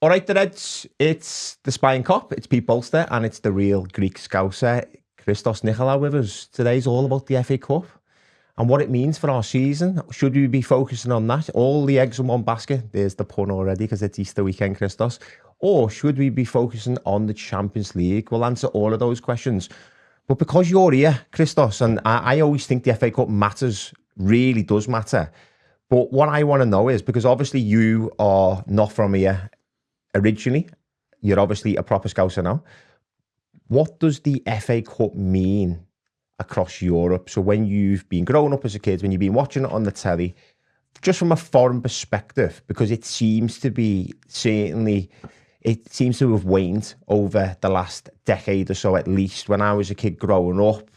All right, the Reds, it's the Spion Kop, it's Pete Bolster, and it's the real Greek Scouser, Christos Nicolau with us. Today's all about the FA Cup and what it means for our season. Should we be focusing on that? All the eggs in one basket. There's the pun already because it's Easter weekend, Christos. Or should we be focusing on the Champions League? We'll answer all of those questions. But because you're here, Christos, and I always think the FA Cup matters, really does matter. But what I want to know is, because obviously you are not from here originally, you're obviously a proper Scouser now. What does the FA Cup mean across Europe? So when you've been growing up as a kid, when you've been watching it on the telly, just from a foreign perspective, because it seems to be, certainly, it seems to have waned over the last decade or so, at least. When I was a kid growing up,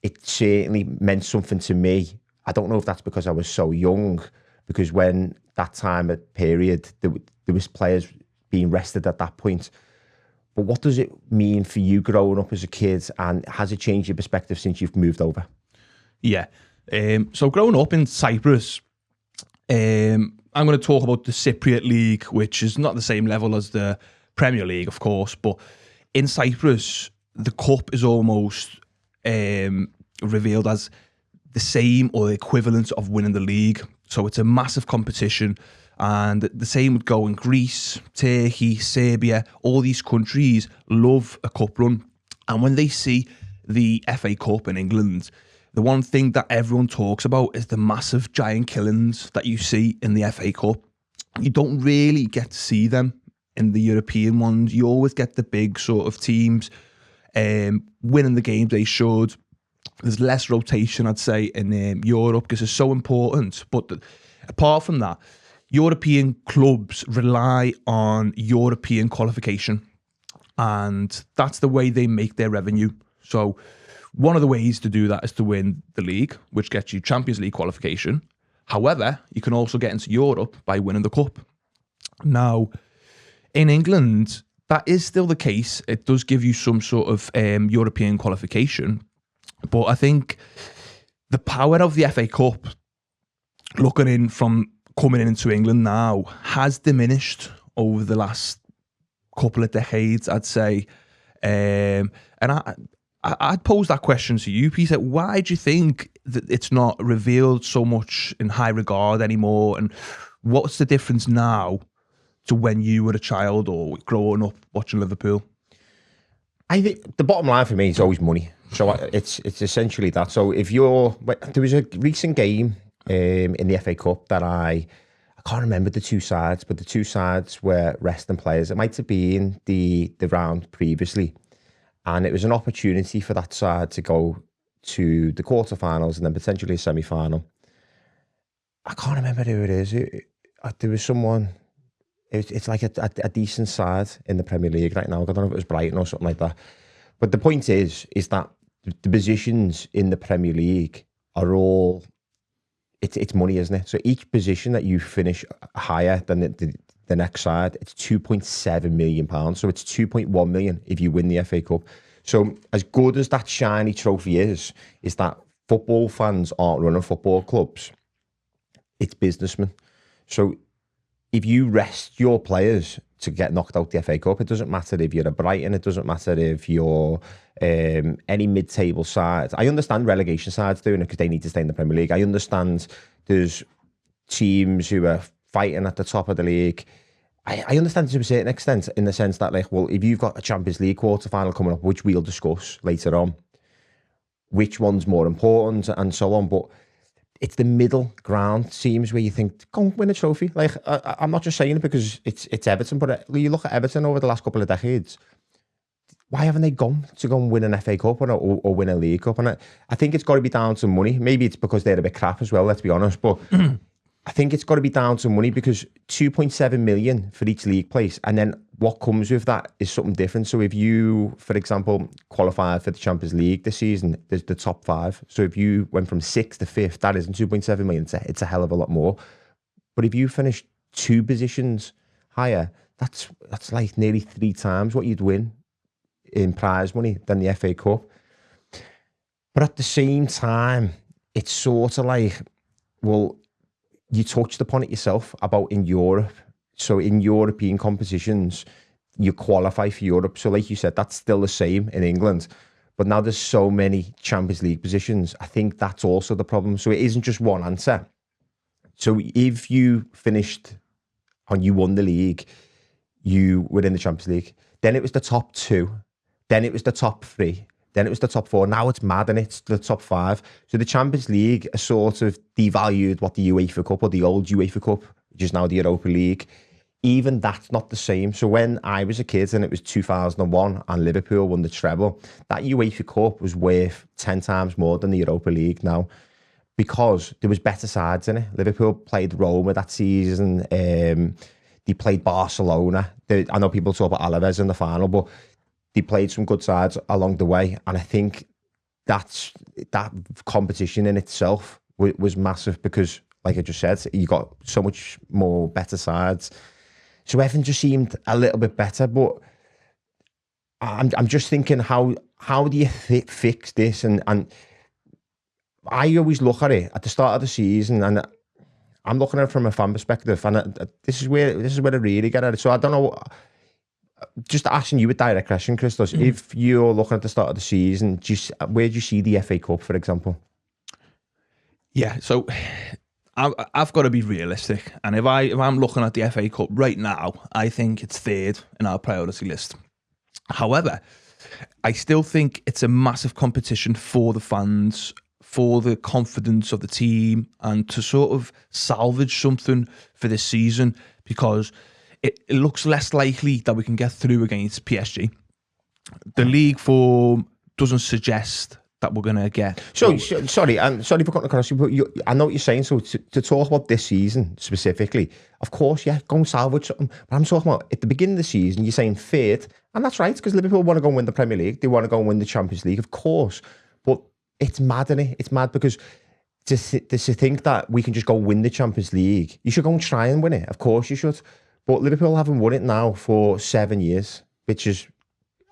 it certainly meant something to me. I don't know if that's because I was so young, because when that time of period, there was players being rested at that point. But what does it mean for you growing up as a kid, and has it changed your perspective since you've moved over? Yeah. So growing up in Cyprus, I'm going to talk about the Cypriot League, which is not the same level as the Premier League, of course, but in Cyprus, the cup is almost revealed as the same or the equivalent of winning the league. So it's a massive competition. And the same would go in Greece, Turkey, Serbia. All these countries love a cup run. And when they see the FA Cup in England, the one thing that everyone talks about is the massive giant killings that you see in the FA Cup. You don't really get to see them in the European ones. You always get the big sort of teams winning the games they should. There's less rotation, I'd say, in Europe because it's so important. But apart from that, European clubs rely on European qualification, and that's the way they make their revenue. So one of the ways to do that is to win the league, which gets you Champions League qualification. However, you can also get into Europe by winning the cup. Now, in England, that is still the case. It does give you some sort of European qualification, but I think the power of the FA Cup, looking in from coming into England now, has diminished over the last couple of decades, I'd say. And I'd pose that question to you, Peter. Why do you think that it's not revealed so much in high regard anymore? And what's the difference now to when you were a child or growing up watching Liverpool? I think the bottom line for me is always money. So it's essentially that. So there was a recent game in the FA Cup that I can't remember the two sides, but the two sides were resting players. It might have been the round previously, and it was an opportunity for that side to go to the quarterfinals and then potentially a semi-final. I can't remember who it is. There was someone. It's like a decent side in the Premier League right now. I don't know if it was Brighton or something like that. But the point is that the positions in the Premier League are all. It's money, isn't it? So each position that you finish higher than the next side, it's £2.7 million. So it's 2.1 million if you win the FA Cup. So as good as that shiny trophy is that football fans aren't running football clubs. It's businessmen. So if you rest your players to get knocked out the FA Cup, it doesn't matter if you're a Brighton, it doesn't matter if you're any mid-table side. I understand relegation sides doing it because they need to stay in the Premier League. I understand there's teams who are fighting at the top of the league. I understand to a certain extent, in the sense that, like, well, if you've got a Champions League quarter-final coming up, which we'll discuss later on, which one's more important and so on, but it's the middle ground teams where you think, go and win a trophy. Like, I'm not just saying it because it's Everton, but you look at Everton over the last couple of decades, why haven't they gone to go and win an FA Cup or win a League Cup? And I think it's got to be down to money. Maybe it's because they're a bit crap as well, let's be honest, but I think it's got to be down to money, because 2.7 million for each league place, and then what comes with that is something different. So if you, for example, qualified for the Champions League this season, there's the top five. So if you went from 6th to 5th, that isn't 2.7 million. It's a hell of a lot more. But if you finish 2 positions higher, that's like nearly 3 times what you'd win in prize money than the FA Cup. But at the same time, it's sort of like, well, you touched upon it yourself about in Europe, So in European competitions, you qualify for Europe. So like you said, that's still the same in England. But now there's so many Champions League positions. I think that's also the problem. So it isn't just one answer. So if you finished and you won the league, you were in the Champions League. Then it was the top 2. Then it was the top 3. Then it was the top 4. Now it's mad and it's the top 5. So the Champions League has sort of devalued what the UEFA Cup or the old UEFA Cup, which is now the Europa League. Even that's not the same. So when I was a kid and it was 2001 and Liverpool won the treble, that UEFA Cup was worth 10 times more than the Europa League now, because there was better sides in it. Liverpool played Roma that season. They played Barcelona. I know people talk about Alaves in the final, but they played some good sides along the way. And I think that competition in itself was massive because, like I just said, you got so much more better sides. So everything just seemed a little bit better. But I'm just thinking, how do you fix this? And I always look at it at the start of the season, and I'm looking at it from a fan perspective, and this is where I really get at it. So I don't know. Just asking you a direct question, Christos. If you're looking at the start of the season, where do you see the FA Cup, for example? Yeah, so I've got to be realistic, and if I'm looking at the FA Cup right now, I think it's 3rd in our priority list. However, I still think it's a massive competition for the fans, for the confidence of the team, and to sort of salvage something for this season, because it looks less likely that we can get through against PSG. The league form doesn't suggest that we're going to get. Sorry for cutting across you, but I know what you're saying. So to talk about this season specifically, of course, yeah, go and salvage something. But I'm talking about at the beginning of the season, you're saying 3rd, and that's right, because Liverpool want to go and win the Premier League. They want to go and win the Champions League, of course. But it's mad, isn't it? It's mad because to think that we can just go win the Champions League, you should go and try and win it. Of course you should. But Liverpool haven't won it now for 7 years, which is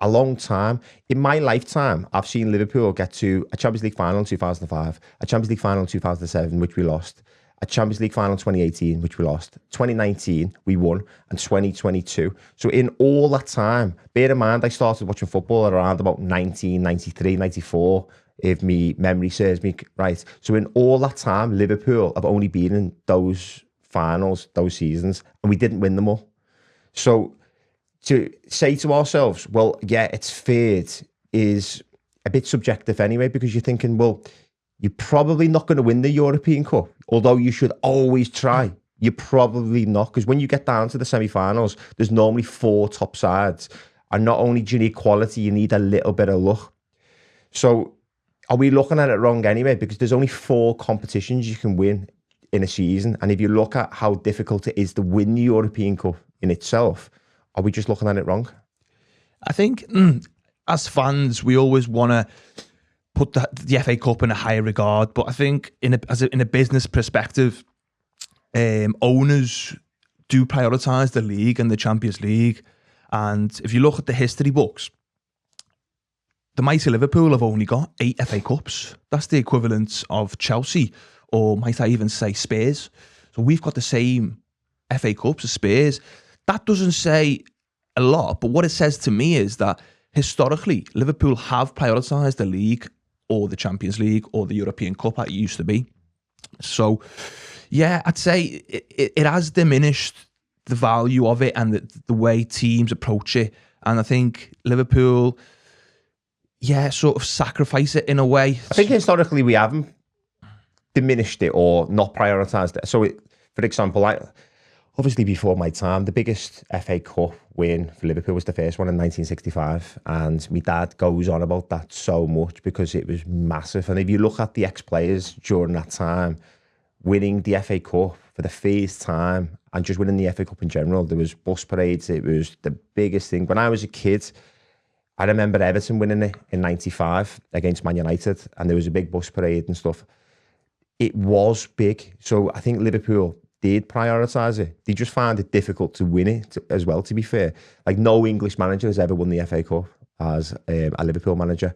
a long time. In my lifetime, I've seen Liverpool get to a Champions League final in 2005, a Champions League final in 2007, which we lost, a Champions League final in 2018, which we lost, 2019, we won, and 2022. So in all that time, bear in mind, I started watching football around about 1993, 94, if me memory serves me right. So in all that time, Liverpool have only been in those finals, those seasons, and we didn't win them all. So to say to ourselves, well, yeah, it's 3rd is a bit subjective anyway, because you're thinking, well, you're probably not going to win the European Cup, although you should always try. You're probably not, because when you get down to the semi-finals, there's normally 4 top sides, and not only do you need quality, you need a little bit of luck. So are we looking at it wrong anyway? Because there's only 4 competitions you can win in a season, and if you look at how difficult it is to win the European Cup in itself, are we just looking at it wrong? I think as fans, we always want to put the FA Cup in a higher regard, but I think in a business perspective, owners do prioritise the league and the Champions League. And if you look at the history books, the mighty Liverpool have only got 8 FA Cups. That's the equivalent of Chelsea, or might I even say Spurs. So we've got the same FA Cups as Spurs. That doesn't say a lot, but what it says to me is that historically, Liverpool have prioritised the league or the Champions League or the European Cup as it used to be. So, yeah, I'd say it has diminished the value of it and the way teams approach it. And I think Liverpool, yeah, sort of sacrifice it in a way. I think historically we haven't diminished it or not prioritised it. So, for example, obviously before my time, the biggest FA Cup win for Liverpool was the first one in 1965. And my dad goes on about that so much because it was massive. And if you look at the ex-players during that time, winning the FA Cup for the first time and just winning the FA Cup in general, there was bus parades. It was the biggest thing. When I was a kid, I remember Everton winning it in 95 against Man United, and there was a big bus parade and stuff. It was big. So I think Liverpool did prioritise it. They just found it difficult to win it as well, to be fair. Like, no English manager has ever won the FA Cup as a Liverpool manager.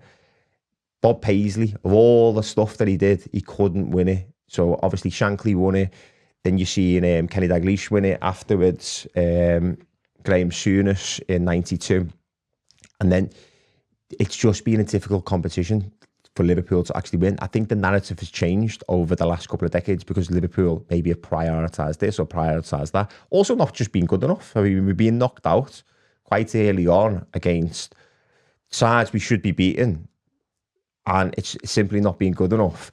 Bob Paisley, of all the stuff that he did, he couldn't win it. So obviously Shankly won it. Then you see Kenny Dalglish win it afterwards. Graham Souness in '92, and then it's just been a difficult competition for Liverpool to actually win. I think the narrative has changed over the last couple of decades because Liverpool maybe have prioritised this or prioritised that. Also, not just being good enough. I mean, we're being knocked out quite early on against sides we should be beating, and it's simply not being good enough.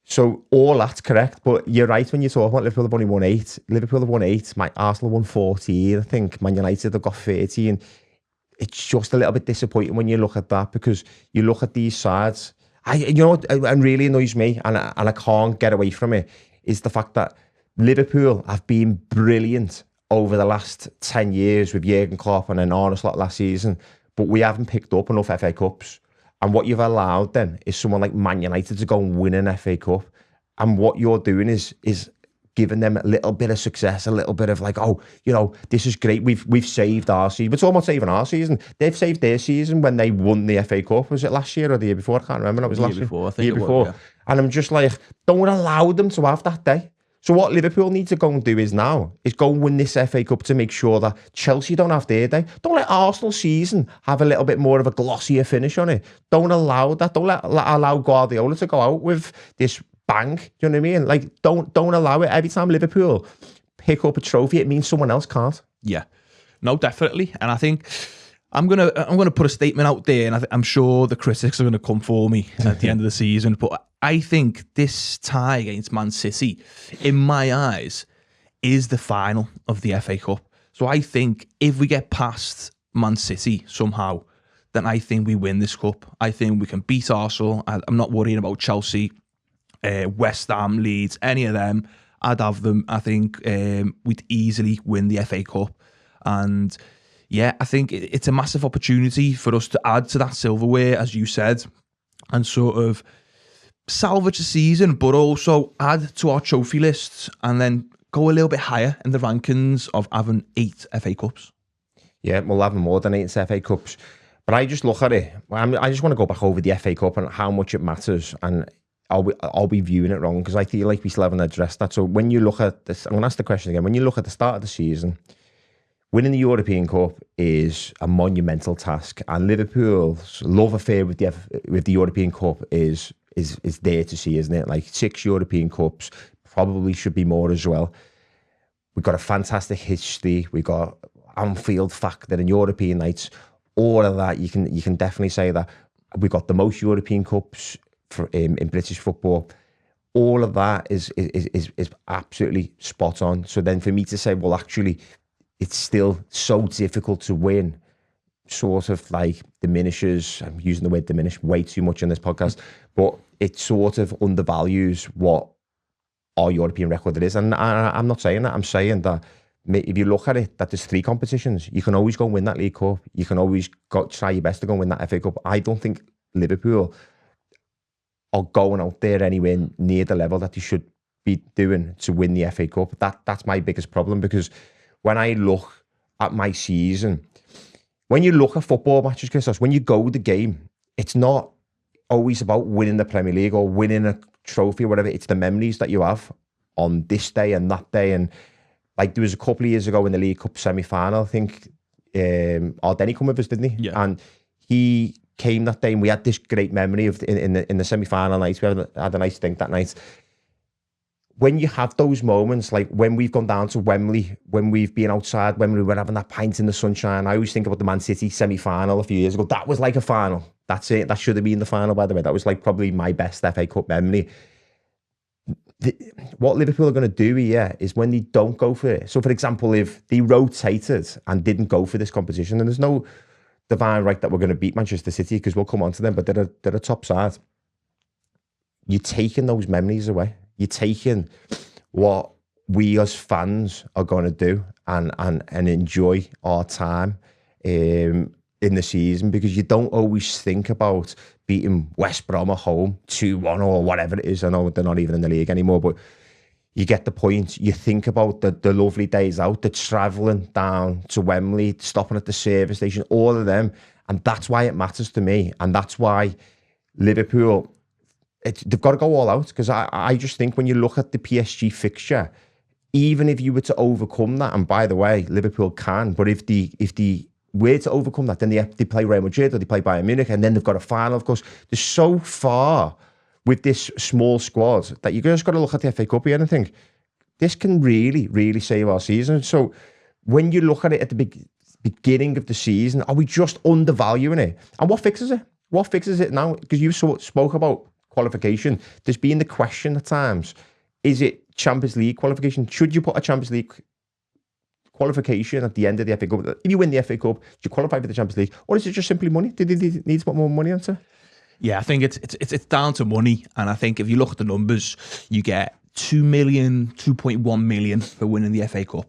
So all that's correct, but you're right when you talk about Liverpool have only won 8. Liverpool have won 8. Arsenal won 14. I think Man United have got 13. It's just a little bit disappointing when you look at that because you look at these sides. You know what really annoys me, and I can't get away from it, is the fact that Liverpool have been brilliant over the last 10 years with Jurgen Klopp and then Arne Slot last season, but we haven't picked up enough FA Cups. And what you've allowed then is someone like Man United to go and win an FA Cup. And what you're doing is giving them a little bit of success, a little bit of like, oh, you know, this is great. We've saved our season. It's almost saving our season. They've saved their season when they won the FA Cup. Was it last year or the year before? I can't remember. It was last year. Before, I think year before. Was, yeah. And I'm just like, don't allow them to have that day. So what Liverpool need to go and do is go and win this FA Cup to make sure that Chelsea don't have their day. Don't let Arsenal's season have a little bit more of a glossier finish on it. Don't allow that. Don't allow Guardiola to go out with this bang. Do you know what I mean? Like, don't allow it. Every time Liverpool pick up a trophy, it means someone else can't. Yeah, no, definitely. And I think I'm gonna put a statement out there, and I'm sure the critics are gonna come for me at the end of the season. But I think this tie against Man City, in my eyes, is the final of the FA Cup. So I think if we get past Man City somehow, then I think we win this cup. I think we can beat Arsenal. I'm not worrying about Chelsea, West Ham, Leeds, any of them. I'd have them. I think we'd easily win the FA Cup. And yeah, I think it's a massive opportunity for us to add to that silverware, as you said, and sort of salvage the season, but also add to our trophy lists and then go a little bit higher in the rankings of having 8 FA Cups. Yeah, we'll have more than 8 FA Cups. But I just look at it. I just want to go back over the FA Cup and how much it matters. And I'll be viewing it wrong because I feel like we still haven't addressed that. So when you look at this, I'm going to ask the question again. When you look at the start of the season, winning the European Cup is a monumental task, and Liverpool's love affair with the European Cup is there to see, isn't it? Like 6 European Cups, probably should be more as well. We've got a fantastic history. We've got Anfield factor and European nights. All of that, you can definitely say that we've got the most European Cups in British football. All of that is absolutely spot on. So then for me to say, well, actually, it's still so difficult to win, sort of like diminishes, I'm using the word diminish way too much in this podcast, but it sort of undervalues what our European record is. And I'm not saying that. I'm saying that if you look at it, that there's 3 competitions. You can always go and win that League Cup. You can always try your best to go and win that FA Cup. I don't think Liverpool are going out there anywhere near the level that they should be doing to win the FA Cup. That's my biggest problem, because when I look at my season, when you look at football matches, Christos, when you go the game, it's not always about winning the Premier League or winning a trophy or whatever. It's the memories that you have on this day and that day. And like there was a couple of years ago in the League Cup semi-final, I think Denny come with us, didn't he? Yeah. And he came that day and we had this great memory of in the semi-final night. We had a nice think that night. When you have those moments, like when we've gone down to Wembley, when we've been outside, when we were having that pint in the sunshine, I always think about the Man City semi-final a few years ago. That was like a final. That's it. That should have been the final, by the way. That was like probably my best FA Cup memory. What Liverpool are going to do here is when they don't go for it. So, for example, if they rotated and didn't go for this competition, and there's no divine right that we're going to beat Manchester City because we'll come on to them, but they're a top side. You're taking those memories away. You're taking what we as fans are going to do and enjoy our time in the season, because you don't always think about beating West Brom at home 2-1 or whatever it is. I know they're not even in the league anymore, but you get the point. You think about the lovely days out, the travelling down to Wembley, stopping at the service station, all of them. And that's why it matters to me. And that's why Liverpool, they've got to go all out, because I just think when you look at the PSG fixture, even if you were to overcome that, and by the way, Liverpool can, but if the were to overcome that, then they play Real Madrid or they play Bayern Munich, and then they've got a final, of course. There's so far with this small squad that you just got to look at the FA Cup here and think, this can really, really save our season. So when you look at it at the beginning of the season, are we just undervaluing it? And what fixes it? What fixes it now? Because you spoke about qualification. There's been the question at times, is it Champions League qualification? Should you put a Champions League qualification at the end of the FA Cup? If you win the FA Cup, do you qualify for the Champions League? Or is it just simply money? Did they need to put more money onto it? Yeah, I think it's down to money. And I think if you look at the numbers, you get 2 million, 2.1 million for winning the FA Cup.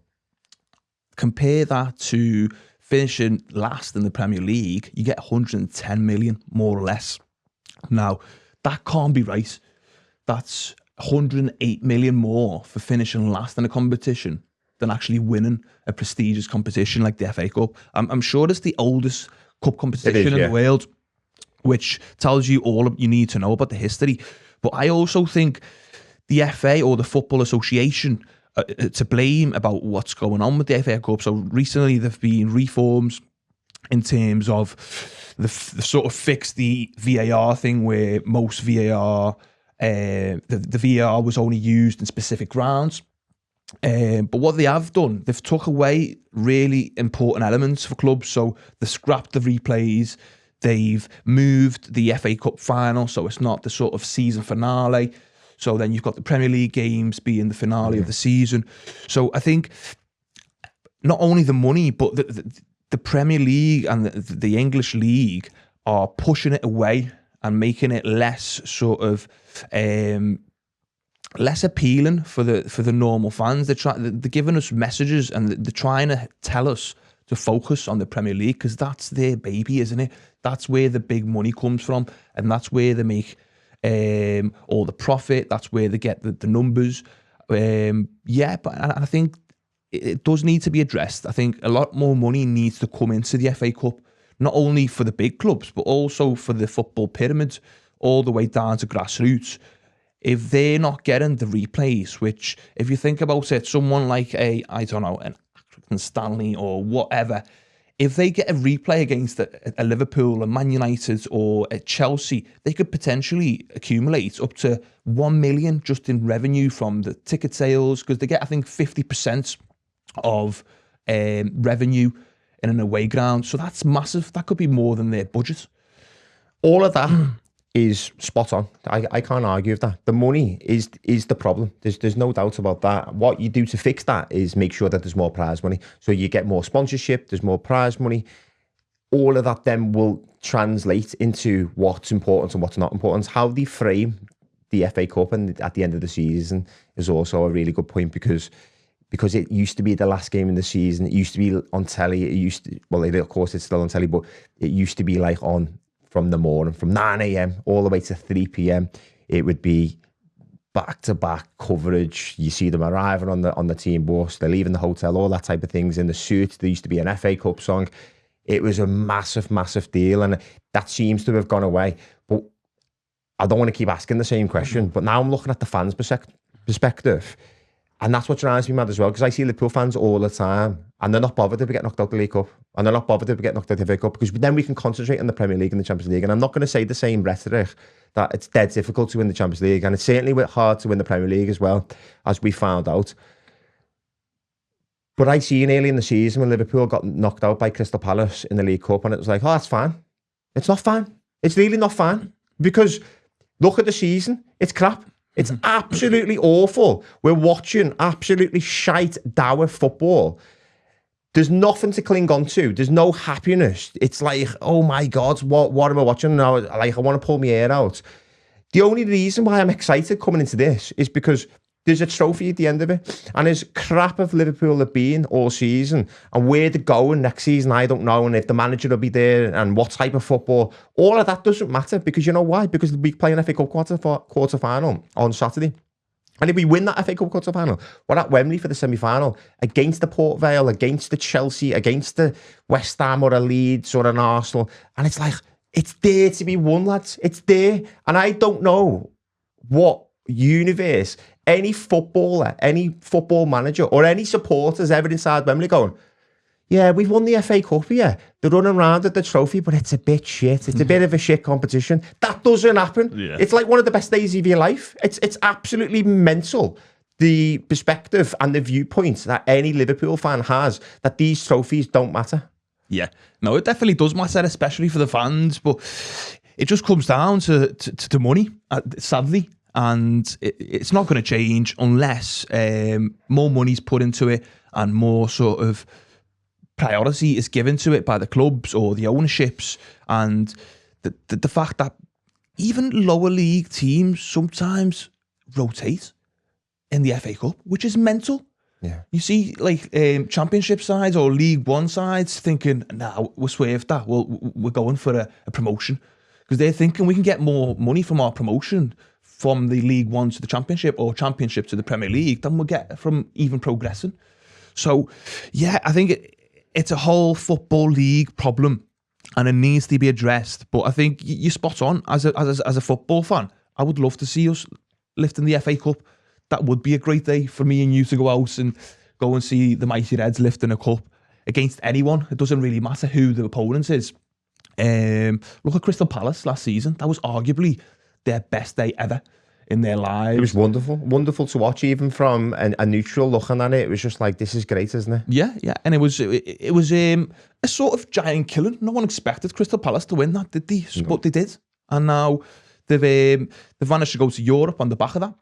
Compare that to finishing last in the Premier League, you get 110 million, more or less. Now, that can't be right. That's 108 million more for finishing last in a competition than actually winning a prestigious competition like the FA Cup. I'm sure it's the oldest cup competition in the world, which tells you all you need to know about the history. But I also think the FA or the Football Association to blame about what's going on with the FA Cup. So recently there've been reforms in terms of the sort of fix the VAR thing, where most VAR, the VAR was only used in specific grounds. But what they have done, they've took away really important elements for clubs. So they scrapped the replays. They've moved the FA Cup final, so it's not the sort of season finale. So then you've got the Premier League games being the finale of the season. So I think not only the money, but the Premier League and the English League are pushing it away and making it less sort of less appealing for the normal fans. They're giving us messages, and they're trying to tell us to focus on the Premier League because that's their baby, isn't it? That's where the big money comes from, and that's where they make all the profit. That's where they get the numbers. But I think it does need to be addressed. I think a lot more money needs to come into the FA Cup, not only for the big clubs, but also for the football pyramids, all the way down to grassroots. If they're not getting the replays, which if you think about it, someone like an Accrington Stanley or whatever, if they get a replay against a Liverpool, a Man United or a Chelsea, they could potentially accumulate up to 1 million just in revenue from the ticket sales, because they get, I think, 50% of revenue in an away ground. So that's massive. That could be more than their budget. All of that is spot on. I can't argue with that. The money is the problem. There's no doubt about that. What you do to fix that is make sure that there's more prize money. So you get more sponsorship, there's more prize money. All of that then will translate into what's important and what's not important. How they frame the FA Cup and at the end of the season is also a really good point, because it used to be the last game in the season. It used to be on telly. Of course it's still on telly, but it used to be like on from the morning, from 9 a.m. all the way to 3 p.m. It would be back-to-back coverage. You see them arriving on the team bus, they're leaving the hotel, all that type of things in the suit. There used to be an FA Cup song. It was a massive, massive deal, and that seems to have gone away. But I don't want to keep asking the same question, but now I'm looking at the fans' perspective, and that's what drives me mad as well, because I see Liverpool fans all the time, and they're not bothered if we get knocked out of the League Cup, and they're not bothered if we get knocked out of the FA Cup, because then we can concentrate on the Premier League and the Champions League. And I'm not going to say the same rhetoric that it's dead difficult to win the Champions League, and it's certainly hard to win the Premier League as well, as we found out. But I seen early in the season when Liverpool got knocked out by Crystal Palace in the League Cup, and it was like, oh, that's fine. It's not fine. It's really not fine, because look at the season. It's crap. It's absolutely awful. We're watching absolutely shite, dour football. There's nothing to cling on to. There's no happiness. It's like, oh my God, what am I watching now? Like, I want to pull my hair out. The only reason why I'm excited coming into this is because there's a trophy at the end of it. And as crap of Liverpool have been all season, and where they're going next season, I don't know. And if the manager will be there and what type of football, all of that doesn't matter, because you know why? Because we play an FA Cup quarter final on Saturday. And if we win that FA Cup quarter final, we're at Wembley for the semi-final against the Port Vale, against the Chelsea, against the West Ham or a Leeds or an Arsenal. And it's like, it's there to be won, lads. It's there. And I don't know what universe any footballer, any football manager, or any supporters ever inside Wembley going, yeah, we've won the FA Cup here. They're running around at the trophy, but it's a bit shit. It's a bit of a shit competition. That doesn't happen. Yeah. It's like one of the best days of your life. It's absolutely mental. The perspective and the viewpoint that any Liverpool fan has that these trophies don't matter. Yeah, no, it definitely does matter, especially for the fans. But it just comes down to money, sadly, and it's not going to change unless more money's put into it and more sort of priority is given to it by the clubs or the ownerships, and the fact that even lower league teams sometimes rotate in the FA Cup, which is mental. Yeah, you see, like Championship sides or League One sides thinking, "Nah, we're swerved that. We're going for a promotion," because they're thinking we can get more money from our promotion from the League One to the Championship or Championship to the Premier League than we'll get from even progressing. So, yeah, I think it's a whole football league problem, and it needs to be addressed. But I think you're spot on. As a football fan, I would love to see us lifting the FA Cup. That would be a great day for me and you to go out and go and see the mighty Reds lifting a cup against anyone. It doesn't really matter who the opponent is. Look at Crystal Palace last season. That was arguably their best day ever in their lives. It was wonderful to watch, even from a neutral looking at it. It was just like, this is great, isn't it? Yeah, and it was a sort of giant killing. No one expected Crystal Palace to win that, did they? No. But they did, and now they've managed to go to Europe on the back of that.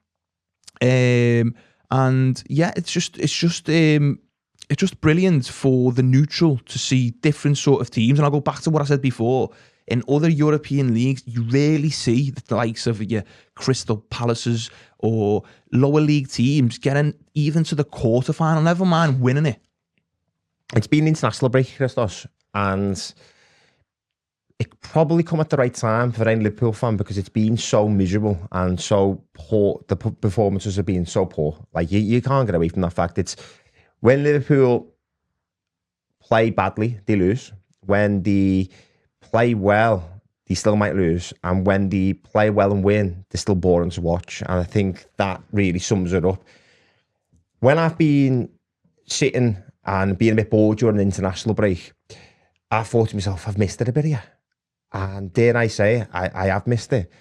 And yeah, it's just brilliant for the neutral to see different sort of teams. And I'll go back to what I said before. In other European leagues, you rarely see the likes of your Crystal Palaces or lower league teams getting even to the quarterfinal, never mind winning it. It's been international break, Christos, and it probably come at the right time for any Liverpool fan because it's been so miserable and so poor. The performances have been so poor. Like, you can't get away from that fact. It's when Liverpool play badly, they lose. When they play well, they still might lose. And when they play well and win, they're still boring to watch. And I think that really sums it up. When I've been sitting and being a bit bored during the international break, I thought to myself, I've missed it a bit here. And dare I say, I have missed it.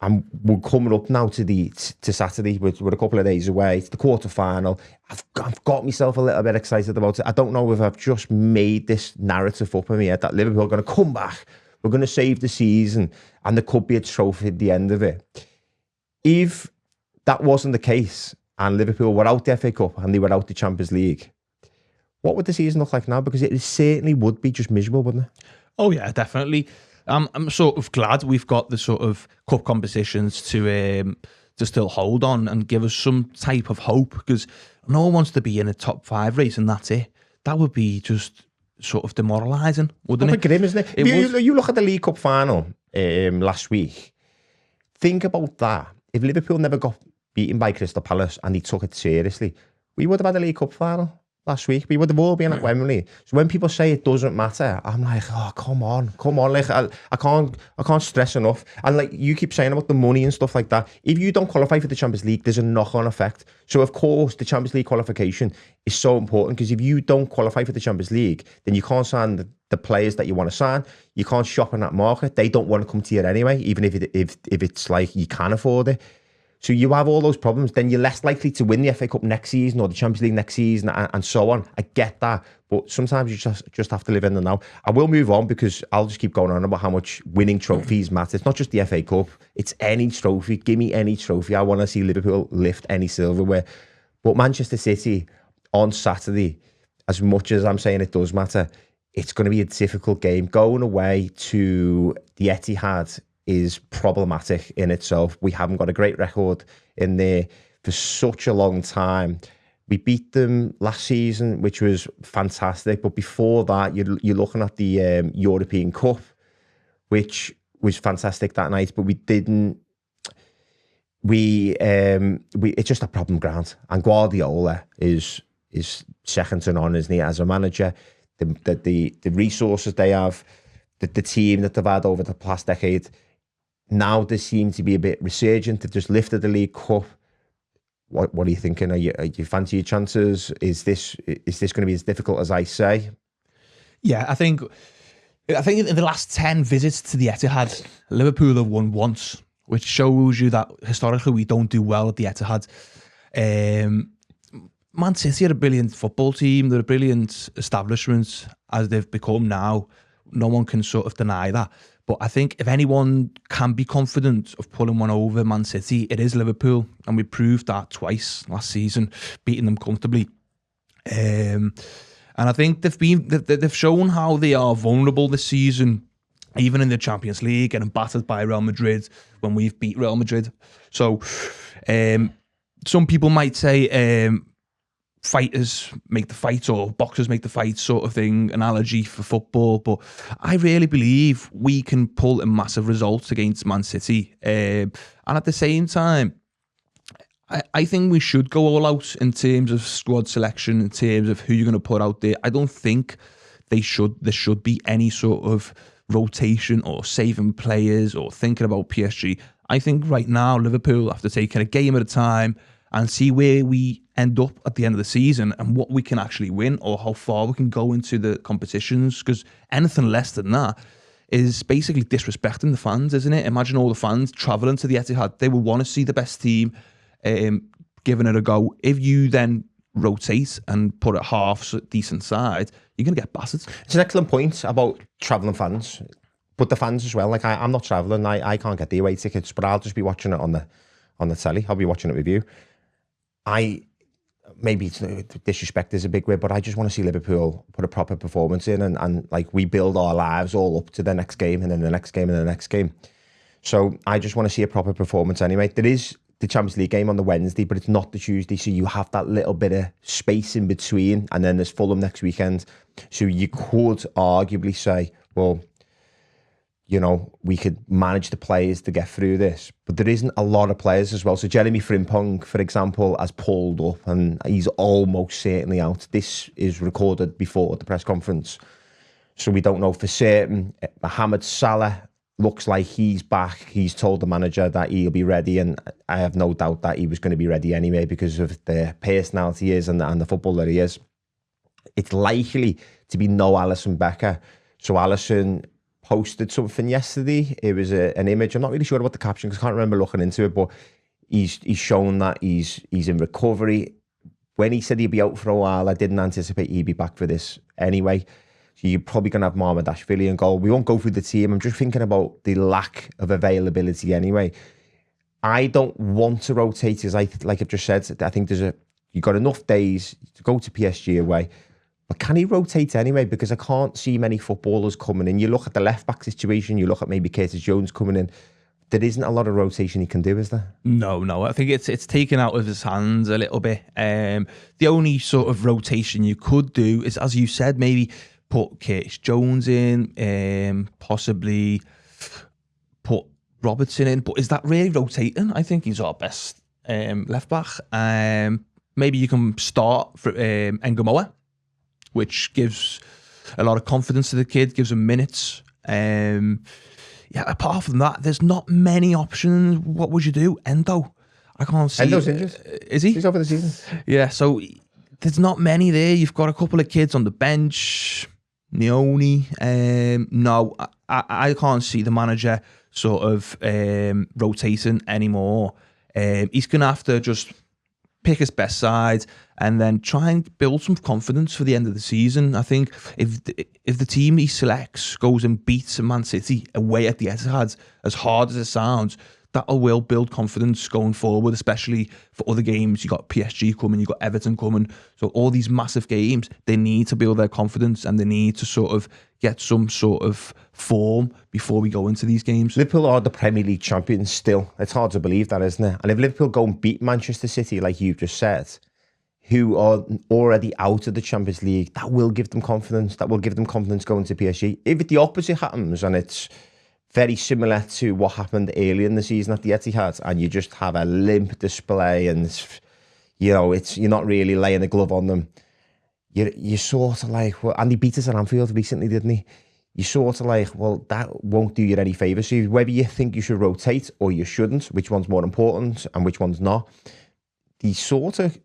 And we're coming up now to Saturday. We're a couple of days away. It's the quarterfinal. I've got myself a little bit excited about it. I don't know if I've just made this narrative up in my head that Liverpool are going to come back. We're going to save the season, and there could be a trophy at the end of it. If that wasn't the case, and Liverpool were out the FA Cup and they were out the Champions League, what would the season look like now? Because it certainly would be just miserable, wouldn't it? Oh yeah, definitely. I'm sort of glad we've got the sort of cup competitions to still hold on and give us some type of hope, because no one wants to be in a top 5 race and that's it. That would be just sort of demoralising, wouldn't it? Grim, isn't it? You look at the League Cup final last week. Think about that. If Liverpool never got beaten by Crystal Palace and they took it seriously, we would have had a League Cup final last week. We would have all been at Wembley. So when people say it doesn't matter, I'm like, oh, come on. Like, I can't stress enough. And like you keep saying about the money and stuff like that, if you don't qualify for the Champions League, there's a knock-on effect. So of course, the Champions League qualification is so important, because if you don't qualify for the Champions League, then you can't sign the players that you want to sign. You can't shop in that market. They don't want to come to you anyway, even if it's like you can afford it. So you have all those problems, then you're less likely to win the FA Cup next season or the Champions League next season, and so on. I get that, but sometimes you just have to live in the now. I will move on, because I'll just keep going on about how much winning trophies matter. It's not just the FA Cup, it's any trophy. Give me any trophy. I want to see Liverpool lift any silverware. But Manchester City on Saturday, as much as I'm saying it does matter, it's going to be a difficult game. Going away to the Etihad is problematic in itself. We haven't got a great record in there for such a long time. We beat them last season, which was fantastic. But before that, you're looking at the European Cup, which was fantastic that night. But we didn't. It's just a problem ground. And Guardiola is second to none, isn't he? As a manager, the resources they have, the team that they've had over the past decade. Now they seem to be a bit resurgent. They've just lifted the League Cup. What are you thinking? Are you fancy your chances? Is this going to be as difficult as I say? Yeah, I think in the last 10 visits to the Etihad, Liverpool have won once, which shows you that historically we don't do well at the Etihad. Man City are a brilliant football team. They're a brilliant establishment as they've become now. No one can sort of deny that. But I think if anyone can be confident of pulling one over Man City, it is Liverpool. And we proved that twice last season, beating them comfortably. And I think they've shown how they are vulnerable this season, even in the Champions League, getting battered by Real Madrid when we've beat Real Madrid. So some people might say fighters make the fight or boxers make the fight sort of thing, analogy for football. But I really believe we can pull a massive result against Man City. And at the same time, I think we should go all out in terms of squad selection, in terms of who you're going to put out there. I don't think there should be any sort of rotation or saving players or thinking about PSG. I think right now Liverpool have to take it a game at a time and see where we end up at the end of the season and what we can actually win or how far we can go into the competitions, because anything less than that is basically disrespecting the fans, isn't it? Imagine all the fans travelling to the Etihad. They will want to see the best team giving it a go. If you then rotate and put a half decent side, you're going to get battered. It's an excellent point about travelling fans, but the fans as well. Like I'm not travelling, I can't get the away tickets, but I'll just be watching it on the telly. I'll be watching it with you. Maybe disrespect is a big word, but I just want to see Liverpool put a proper performance in and like we build our lives all up to the next game and then the next game and the next game. So I just want to see a proper performance anyway. There is the Champions League game on the Wednesday, but it's not the Tuesday, so you have that little bit of space in between, and then there's Fulham next weekend. So you could arguably say, well, you know, we could manage the players to get through this, but there isn't a lot of players as well. So Jeremy Frimpong, for example, has pulled up and he's almost certainly out. This is recorded before the press conference, so we don't know for certain. Mohamed Salah looks like he's back. He's told the manager that he'll be ready, and I have no doubt that he was going to be ready anyway because of the personality he is and the footballer he is. It's likely to be no Alisson Becker. So Alisson posted something yesterday. It was an image. I'm not really sure about the caption because I can't remember looking into it, but he's shown that he's in recovery. When he said he'd be out for a while, I didn't anticipate he'd be back for this anyway. So you're probably going to have Mohamedashvili in goal. We won't go through the team. I'm just thinking about the lack of availability anyway. I don't want to rotate, as like I've just said. I think you've got enough days to go to PSG away. But can he rotate anyway? Because I can't see many footballers coming in. You look at the left-back situation, you look at maybe Curtis Jones coming in. There isn't a lot of rotation he can do, is there? No. I think it's taken out of his hands a little bit. The only sort of rotation you could do is, as you said, maybe put Curtis Jones in, possibly put Robertson in. But is that really rotating? I think he's our best left-back. Maybe you can start for Engamoa, which gives a lot of confidence to the kid, gives him minutes. Apart from that, there's not many options. What would you do? Endo? I can't see. Endo's injured. Is he? He's over the season. Yeah, so there's not many there. You've got a couple of kids on the bench. Neoni. No, I can't see the manager sort of rotating anymore. He's going to have to just pick his best side and then try and build some confidence for the end of the season. I think if the team he selects goes and beats Man City away at the Etihad, as hard as it sounds, that will build confidence going forward, especially for other games. You got PSG coming, you got Everton coming. So all these massive games, they need to build their confidence and they need to sort of get some sort of form before we go into these games. Liverpool are the Premier League champions still. It's hard to believe that, isn't it? And if Liverpool go and beat Manchester City, like you've just said, who are already out of the Champions League, that will give them confidence. That will give them confidence going to PSG. If the opposite happens and it's very similar to what happened earlier in the season at the Etihad, and you just have a limp display, and you're not really laying a glove on them. You're sort of like, well, and he beat us at Anfield recently, didn't he? You're sort of like, well, that won't do you any favours. So whether you think you should rotate or you shouldn't, which one's more important and which one's not, they sort of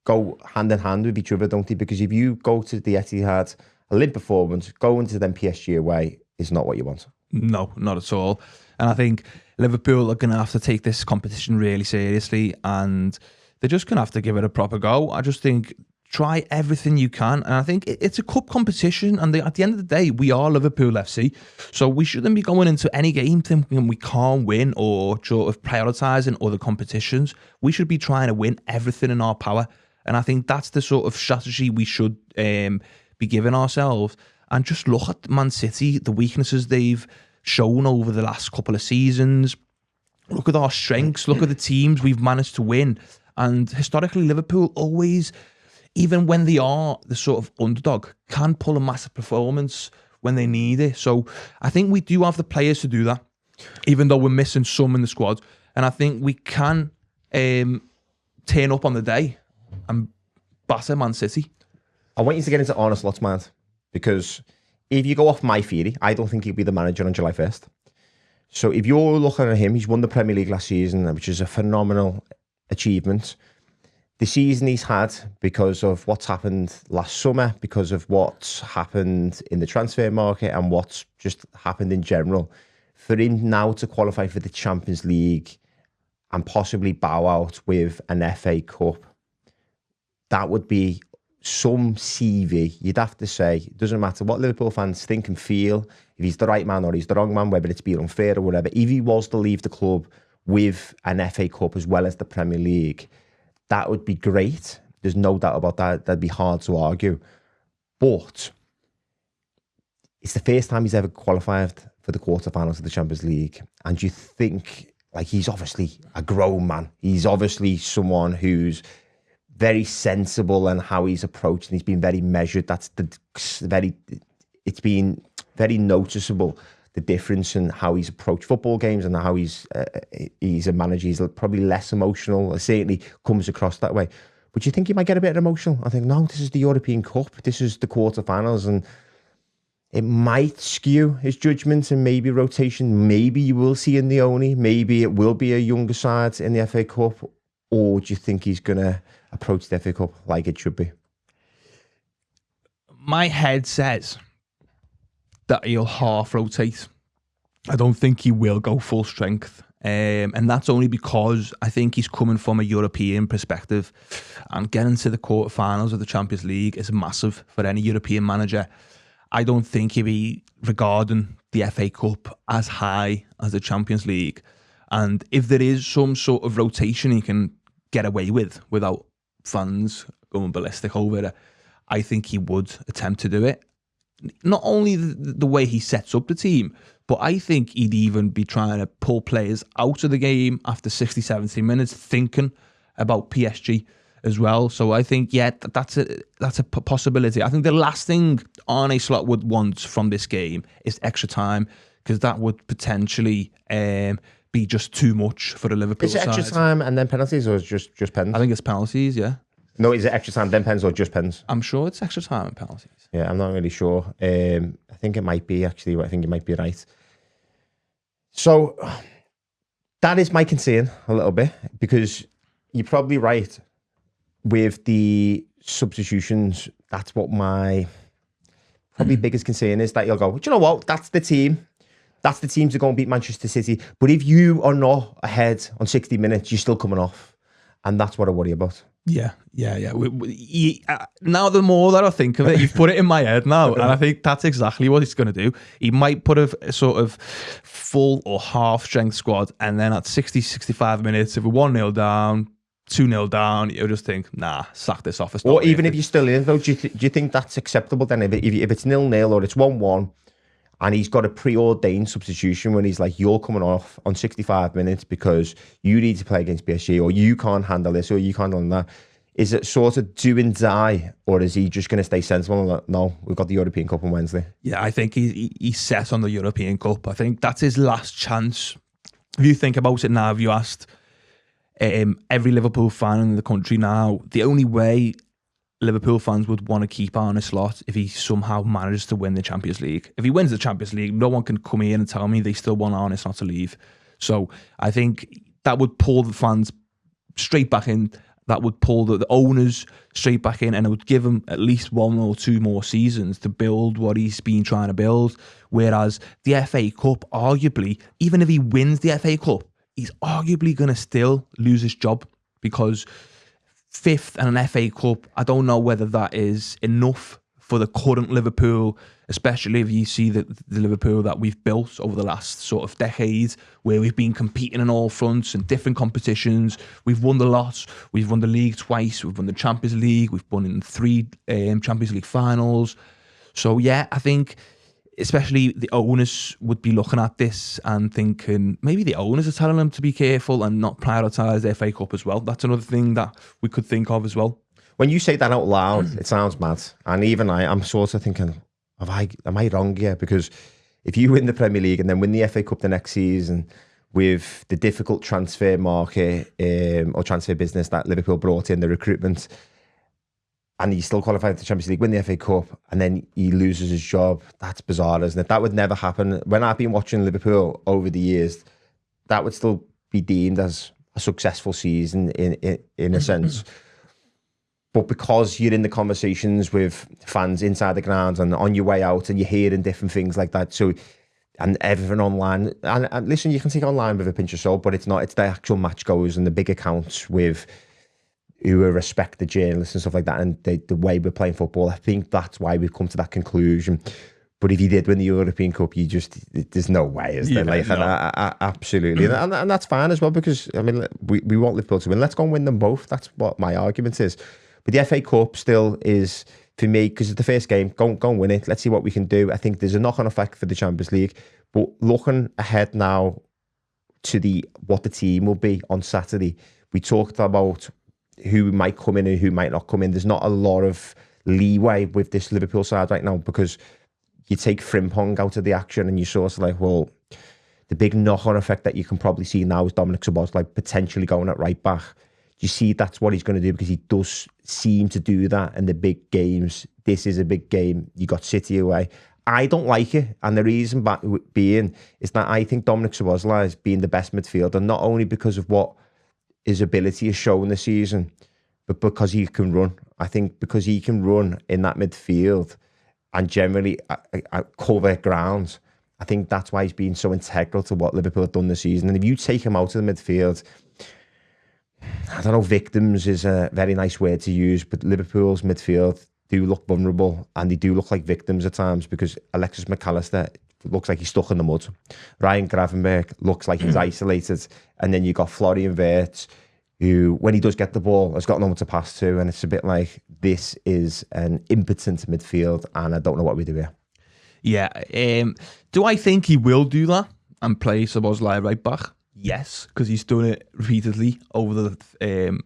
go hand in hand with each other, don't they? Because if you go to the Etihad, a limp performance, going to them PSG away is not what you want. No, not at all. And I think Liverpool are going to have to take this competition really seriously, and they're just going to have to give it a proper go. I just think try everything you can. And I think it's a cup competition, and at the end of the day, we are Liverpool FC. So we shouldn't be going into any game thinking we can't win or sort of prioritising other competitions. We should be trying to win everything in our power. And I think that's the sort of strategy we should be giving ourselves. And just look at Man City, the weaknesses they've shown over the last couple of seasons. Look at our strengths. Look at the teams we've managed to win. And historically, Liverpool always, even when they are the sort of underdog, can pull a massive performance when they need it. So I think we do have the players to do that, even though we're missing some in the squad. And I think we can turn up on the day and batter Man City. I want you to get into Arne Slot's mind, because if you go off my theory, I don't think he'll be the manager on July 1st. So if you're looking at him, he's won the Premier League last season, which is a phenomenal achievement. The season he's had, because of what's happened last summer, because of what's happened in the transfer market and what's just happened in general, for him now to qualify for the Champions League and possibly bow out with an FA Cup, that would be some CV. You'd have to say, it doesn't matter what Liverpool fans think and feel, if he's the right man or he's the wrong man, whether it's being unfair or whatever, if he was to leave the club with an FA Cup as well as the Premier League, that would be great. There's no doubt about that. That'd be hard to argue. But it's the first time he's ever qualified for the quarterfinals of the Champions League. And you think, like, he's obviously a grown man. He's obviously someone who's very sensible in how he's approached, and he's been very measured. It's been very noticeable, the difference in how he's approached football games and how he's a manager. He's probably less emotional. It certainly comes across that way. But you think he might get a bit emotional? I think, no, this is the European Cup. This is the quarterfinals, and it might skew his judgment and maybe rotation. Maybe you will see in Leone. Maybe it will be a younger side in the FA Cup. Or do you think he's going to approach the FA Cup like it should be? My head says that he'll half rotate. I don't think he will go full strength. And that's only because I think he's coming from a European perspective, and getting to the quarterfinals of the Champions League is massive for any European manager. I don't think he'll be regarding the FA Cup as high as the Champions League. And if there is some sort of rotation he can get away with without fans going ballistic over it, I think he would attempt to do it. Not only the way he sets up the team, but I think he'd even be trying to pull players out of the game after 60, 70 minutes, thinking about PSG as well. So I think, yeah, that's a possibility. I think the last thing Arne Slot would want from this game is extra time, because that would potentially be just too much for the Liverpool side. Is it extra time and then penalties, or is it just pens? I think it's penalties, yeah. No, is it extra time, then pens, or just pens? I'm sure it's extra time and penalties. Yeah, I'm not really sure. I think it might be, actually. I think you might be right. So that is my concern a little bit, because you're probably right with the substitutions. That's what my probably biggest concern is, that you'll go, do you know what? That's the team. That's the team to go and beat Manchester City. But if you are not ahead on 60 minutes, you're still coming off. And that's what I worry about. Yeah. Now, the more that I think of it, you've put it in my head now, and I think that's exactly what he's going to do. He might put a sort of full or half strength squad, and then at 60, 65 minutes, if we're 1-0 down, 2-0 down, you'll just think, nah, sack this off. Or even if you're still in, though, do you think that's acceptable then? If it's 0-0 or it's 1-1, and he's got a preordained substitution when he's like, you're coming off on 65 minutes because you need to play against PSG, or you can't handle this, or you can't handle that. Is it sort of do and die, or is he just going to stay sensible and like, no, we've got the European Cup on Wednesday? Yeah, I think he's set on the European Cup. I think that's his last chance. If you think about it now, if you asked every Liverpool fan in the country now, the only way Liverpool fans would want to keep Arne Slot if he somehow manages to win the Champions League. If he wins the Champions League, no one can come here and tell me they still want Arne Slot to leave. So I think that would pull the fans straight back in that would pull the owners straight back in, and it would give him at least 1 or 2 more seasons to build what he's been trying to build. Whereas the FA Cup, arguably, even if he wins the FA Cup, he's arguably going to still lose his job, because 5th and an FA Cup, I don't know whether that is enough for the current Liverpool, especially if you see the Liverpool that we've built over the last sort of decades, where we've been competing in all fronts and different competitions. We've won the lot. We've won the league twice. We've won the Champions League. We've won in 3 Champions League finals. So yeah, I think especially the owners would be looking at this and thinking, maybe the owners are telling them to be careful and not prioritise the FA Cup as well. That's another thing that we could think of as well. When you say that out loud, it sounds mad. And even I'm sort of thinking, am I wrong here? Because if you win the Premier League and then win the FA Cup the next season with the difficult transfer market or transfer business that Liverpool brought in, the recruitment, and he still qualified for the Champions League, win the FA Cup, and then he loses his job, that's bizarre, isn't it? That would never happen. When I've been watching Liverpool over the years, that would still be deemed as a successful season in a sense. But because you're in the conversations with fans inside the ground and on your way out, and you're hearing different things like that, so and everything online, and listen, you can take online with a pinch of salt, but it's not. It's the actual match goers and the big accounts with who respect the journalists and stuff like that, and the way we're playing football. I think that's why we've come to that conclusion. But if he did win the European Cup, there's no way, is there? Absolutely, and that's fine as well, because I mean, we want Liverpool to win. Let's go and win them both. That's what my argument is. But the FA Cup still is, for me, because it's the first game, go and win it. Let's see what we can do. I think there's a knock-on effect for the Champions League. But looking ahead now to what the team will be on Saturday, we talked about who might come in and who might not come in. There's not a lot of leeway with this Liverpool side right now, because you take Frimpong out of the action and you're sort of like, well, the big knock-on effect that you can probably see now is Dominic Szoboszlai potentially going at right back. You see that's what he's going to do, because he does seem to do that in the big games. This is a big game. You got City away. I don't like it, and the reason being is that I think Dominic Szoboszlai is being the best midfielder, not only because of what his ability has shown this season, but because he can run. I think because he can run in that midfield and generally cover ground, I think that's why he's been so integral to what Liverpool have done this season. And if you take him out of the midfield, I don't know, victims is a very nice word to use, but Liverpool's midfield do look vulnerable, and they do look like victims at times, because Alexis McAllister looks like he's stuck in the mud. Ryan Gravenberch looks like he's isolated. And then you got Florian Wirtz, who, when he does get the ball, has got no one to pass to. And it's a bit like, this is an impotent midfield, and I don't know what we do here. Yeah. Do I think he will do that and play Szoboszlai right back? Yes, because he's done it repeatedly over the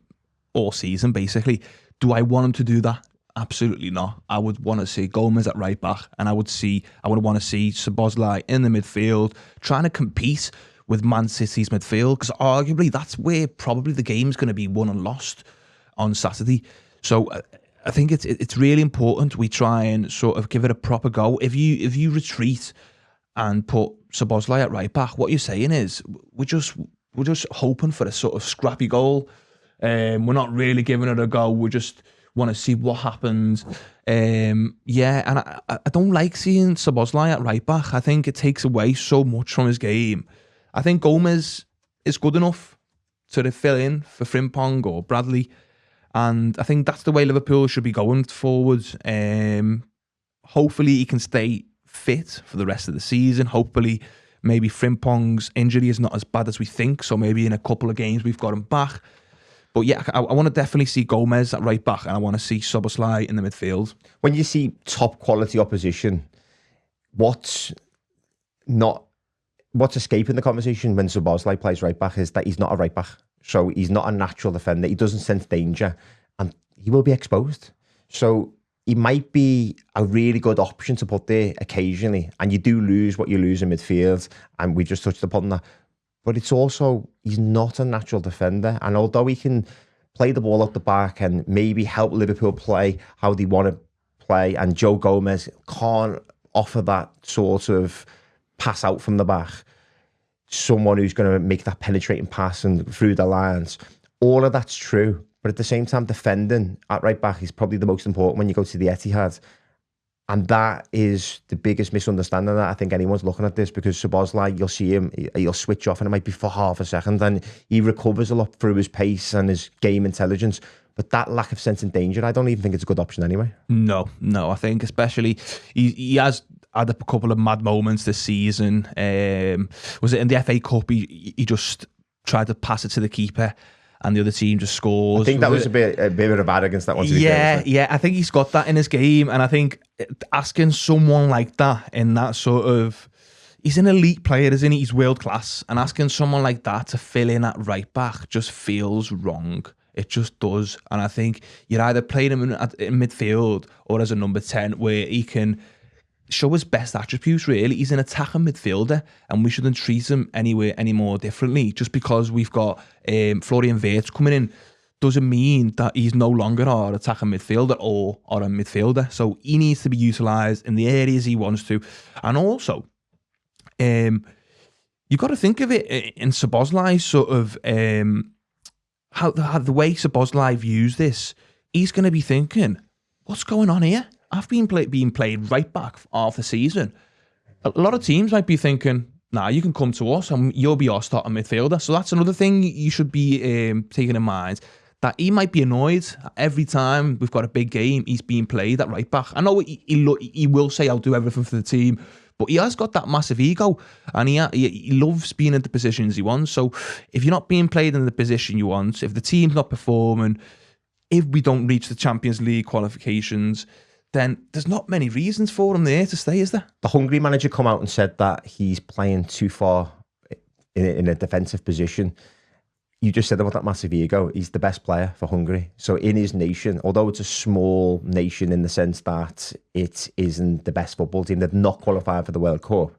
all season, basically. Do I want him to do that? Absolutely not. I would want to see Gomez at right back, and I would want to see Szoboszlai in the midfield trying to compete with Man City's midfield, because arguably that's where probably the game's going to be won and lost on Saturday. So I think it's really important we try and sort of give it a proper go. If you retreat and put Szoboszlai at right back, what you're saying is we're just hoping for a sort of scrappy goal. We're not really giving it a go. We just want to see what happens. And I don't like seeing Szoboszlai at right back. I think it takes away so much from his game. I think Gomez is good enough to fill in for Frimpong or Bradley, and I think that's the way Liverpool should be going forward. Hopefully he can stay fit for the rest of the season. Hopefully maybe Frimpong's injury is not as bad as we think, so maybe in a couple of games we've got him back. But yeah, I want to definitely see Gomez at right back, and I want to see Szoboszlai in the midfield. When you see top quality opposition, what's escaping the conversation when Szoboszlai plays right back is that he's not a right back. So he's not a natural defender. He doesn't sense danger, and he will be exposed. So he might be a really good option to put there occasionally, and you do lose what you lose in midfield, and we just touched upon that. But it's also, he's not a natural defender, and although he can play the ball out the back and maybe help Liverpool play how they want to play, and Joe Gomez can't offer that sort of pass out from the back, someone who's going to make that penetrating pass and through the lines, all of that's true. but at the same time, defending at right back is probably the most important when you go to the Etihad. And that is the biggest misunderstanding that I think anyone's looking at this, because Szoboszlai, you'll see him, he'll switch off and it might be for half a second, and he recovers a lot through his pace and his game intelligence. But that lack of sense in danger, I don't even think it's a good option anyway. No, I think especially he has had a couple of mad moments this season. Was it in the FA Cup? He just tried to pass it to the keeper, and the other team just scores. I think that was a bit of arrogance, that one. Yeah, I think he's got that in his game, and I think asking someone like that in that sort of, he's an elite player, isn't he? He's world class, and asking someone like that to fill in at right back just feels wrong. It just does. And I think you're either playing him in midfield or as a number 10 where he can show his best attributes, really. He's an attacking midfielder, and we shouldn't treat him any more differently. Just because we've got Florian Wirtz coming in doesn't mean that he's no longer our attacking midfielder or a midfielder. So he needs to be utilised in the areas he wants to. And also, you've got to think of it in Szoboszlai's sort of... How the way Szoboszlai views this, he's going to be thinking, what's going on here? I've been being played right back half the season. A lot of teams might be thinking, nah, you can come to us and you'll be our starting midfielder. So that's another thing you should be taking in mind, that he might be annoyed every time we've got a big game, he's being played at right back. I know he will say, I'll do everything for the team, but he has got that massive ego, and he loves being in the positions he wants. So if you're not being played in the position you want, if the team's not performing, if we don't reach the Champions League qualifications, then there's not many reasons for him there to stay, is there? The Hungary manager come out and said that he's playing too far in a defensive position. You just said about that massive ego. He's the best player for Hungary. So in his nation, although it's a small nation in the sense that it isn't the best football team, they've not qualified for the World Cup,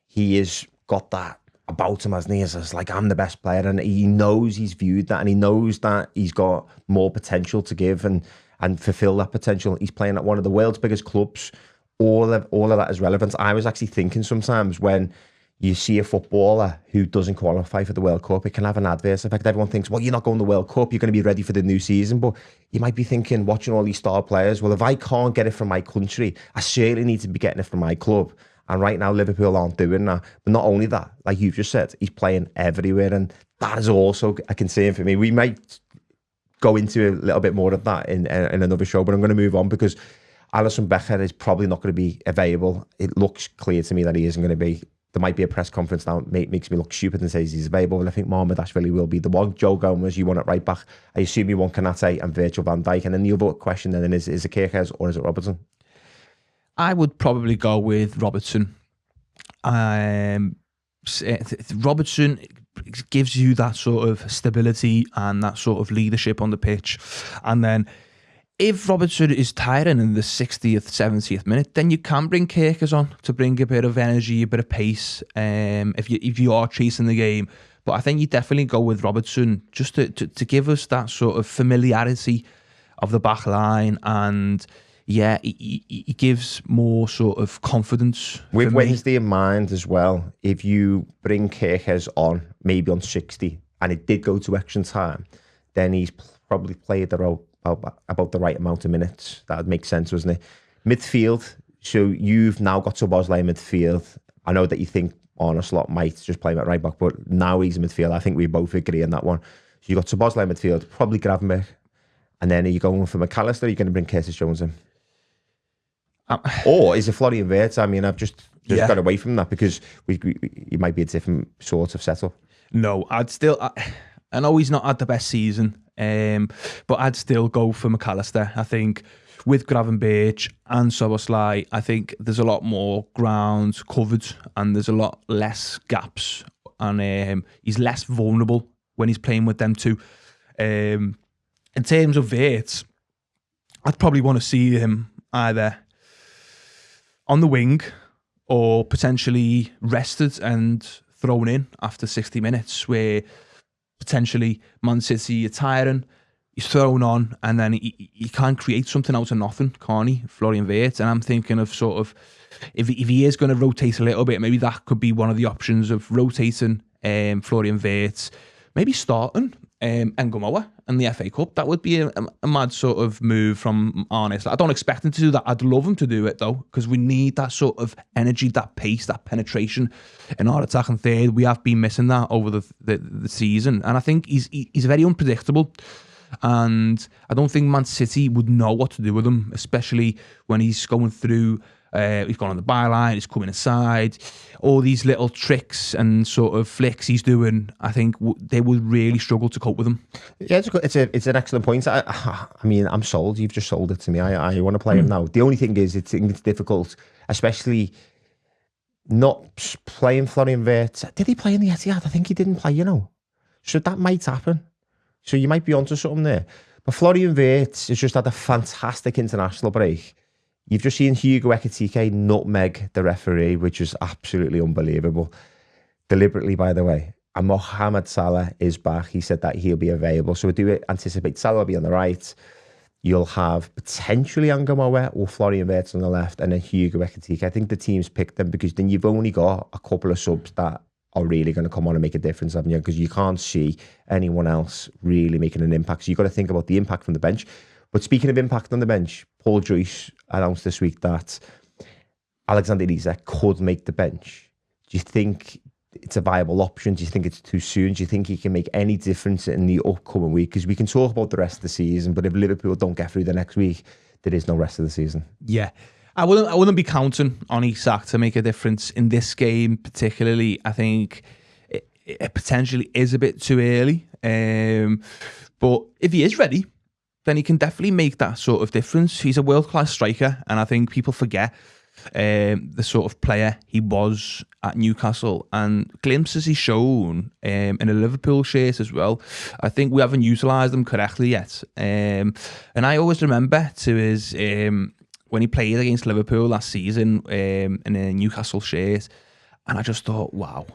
he has got that about him, hasn't he? It's like, I'm the best player, and he knows he's viewed that, and he knows that he's got more potential to give and fulfill that potential. He's playing at one of the world's biggest clubs. All of that is relevant. I was actually thinking sometimes when you see a footballer who doesn't qualify for the World Cup, it can have an adverse effect. Everyone thinks, well, you're not going to the World Cup, you're going to be ready for the new season. But you might be thinking, watching all these star players, well, if I can't get it from my country, I certainly need to be getting it from my club. And right now, Liverpool aren't doing that. But not only that, like you've just said, he's playing everywhere. And that is also a concern for me. We might go into a little bit more of that in another show, but I'm going to move on because Alisson Becker is probably not going to be available. It looks clear to me that he isn't going to be. There might be a press conference now, makes me look stupid and says he's available. And I think Mohamedashvili will be the one. Joe Gomez, you want it right back. I assume you want Kanate and Virgil van Dijk. And then the other question then is it Kirkes or is it Robertson? I would probably go with Robertson. Robertson gives you that sort of stability and that sort of leadership on the pitch. And then if Robertson is tiring in the 60th, 70th minute, then you can bring Kirkes on to bring a bit of energy, a bit of pace, if you are chasing the game. But I think you definitely go with Robertson just to give us that sort of familiarity of the back line, and yeah, he gives more sort of confidence. With Wednesday in mind as well, if you bring Kirkes on, maybe on 60, and it did go to extra time, then he's probably played the role about the right amount of minutes. That would make sense, wasn't it? Midfield, so you've now got Szoboszlai in midfield. I know that you think Arne Slot might just play him at right back, but now he's in midfield. I think we both agree on that one. So you got Szoboszlai in midfield, probably Gravenberch, and then are you going for McAllister, or are you going to bring Curtis Jones in? Or is it Florian Wirtz? I mean, I've just got away from that because he might be a different sort of setup. No, I know he's not had the best season, but I'd still go for McAllister. I think with Gravenberch and Szoboszlai, I think there's a lot more ground covered and there's a lot less gaps, and he's less vulnerable when he's playing with them too. In terms of Wirtz, I'd probably want to see him either on the wing or potentially rested and thrown in after 60 minutes, where potentially Man City are tiring, he's thrown on, and then he can create something out of nothing, can't he, Florian Wirtz? And I'm thinking of sort of, if he is going to rotate a little bit, maybe that could be one of the options of rotating Florian Wirtz, maybe starting Ngomoa in the FA Cup. That would be a mad sort of move from Arnes. I don't expect him to do that. I'd love him to do it though, because we need that sort of energy, that pace, that penetration in our attacking third. We have been missing that over the season, and I think he's very unpredictable. And I don't think Man City would know what to do with him, especially when he's going through. He's gone on the byline, he's coming inside, all these little tricks and sort of flicks he's doing. I think they would really struggle to cope with him. Yeah, it's an excellent point. I mean, I'm sold. You've just sold it to me. I want to play him now. The only thing is, it's difficult, especially not playing Florian Wirtz. Did he play in the Etihad? I think he didn't play, So that might happen. So you might be onto something there. But Florian Wirtz has just had a fantastic international break. You've just seen Hugo Ekitike nutmeg the referee, which is absolutely unbelievable. Deliberately, by the way. And Mohamed Salah is back. He said that he'll be available. So we do anticipate Salah will be on the right. You'll have potentially Ngomoa or Florian Wirtz on the left, and then Hugo Ekitike. I think the team's picked them because then you've only got a couple of subs that are really going to come on and make a difference, haven't you? Because you can't see anyone else really making an impact. So you've got to think about the impact from the bench. But speaking of impact on the bench, Paul Joyce announced this week that Alexander Isak could make the bench. Do you think it's a viable option? Do you think it's too soon? Do you think he can make any difference in the upcoming week? Because we can talk about the rest of the season, but if Liverpool don't get through the next week, there is no rest of the season. Yeah. I wouldn't be counting on Isak to make a difference in this game particularly. I think it potentially is a bit too early. But if he is ready, then he can definitely make that sort of difference. He's a world-class striker, and I think people forget the sort of player he was at Newcastle, and glimpses he's shown in a Liverpool shirt as well. I think we haven't utilised them correctly yet. And I always remember to his when he played against Liverpool last season in a Newcastle shirt, and I just thought, wow.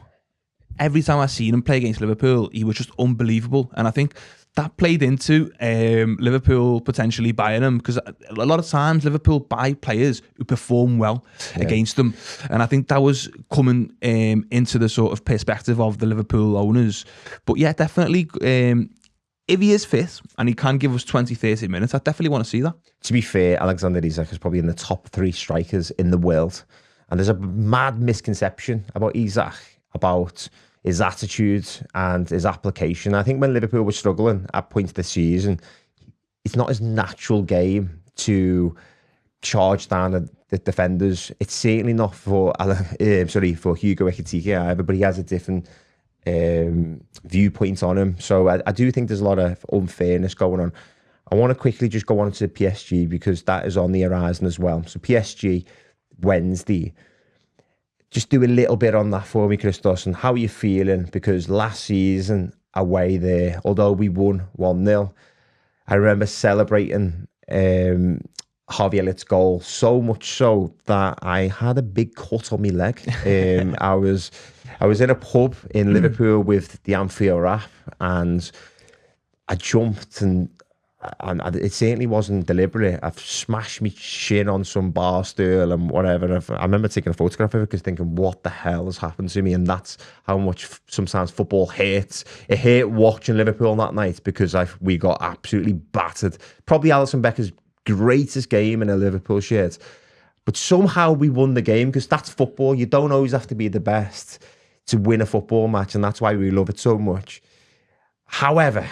Every time I seen him play against Liverpool, he was just unbelievable. And I think that played into Liverpool potentially buying him, because a lot of times Liverpool buy players who perform well against them. And I think that was coming into the sort of perspective of the Liverpool owners. But yeah, definitely, if he is fit and he can give us 20, 30 minutes, I definitely want to see that. To be fair, Alexander Isak is probably in the top 3 strikers in the world. And there's a mad misconception about Isak, about his attitude and his application. I think when Liverpool was struggling at points this season, it's not his natural game to charge down the defenders. It's certainly not for Hugo Ekitike either, but he has a different viewpoint on him. So I do think there's a lot of unfairness going on. I want to quickly just go on to PSG, because that is on the horizon as well. So PSG, Wednesday. Just do a little bit on that for me, Christos, and how are you feeling? Because last season, away there, although we won 1-0, I remember celebrating Harvey Elliott's goal, so much so that I had a big cut on my leg. I was in a pub in Liverpool with the Anfield wrap, and I jumped, and it certainly wasn't deliberate. I've smashed my shin on some bar stool and whatever. I remember taking a photograph of it because thinking, what the hell has happened to me? And that's how much sometimes football hurts. It hurt watching Liverpool that night because we got absolutely battered. Probably Alisson Becker's greatest game in a Liverpool shirt. But somehow we won the game, because that's football. You don't always have to be the best to win a football match, and that's why we love it so much. However,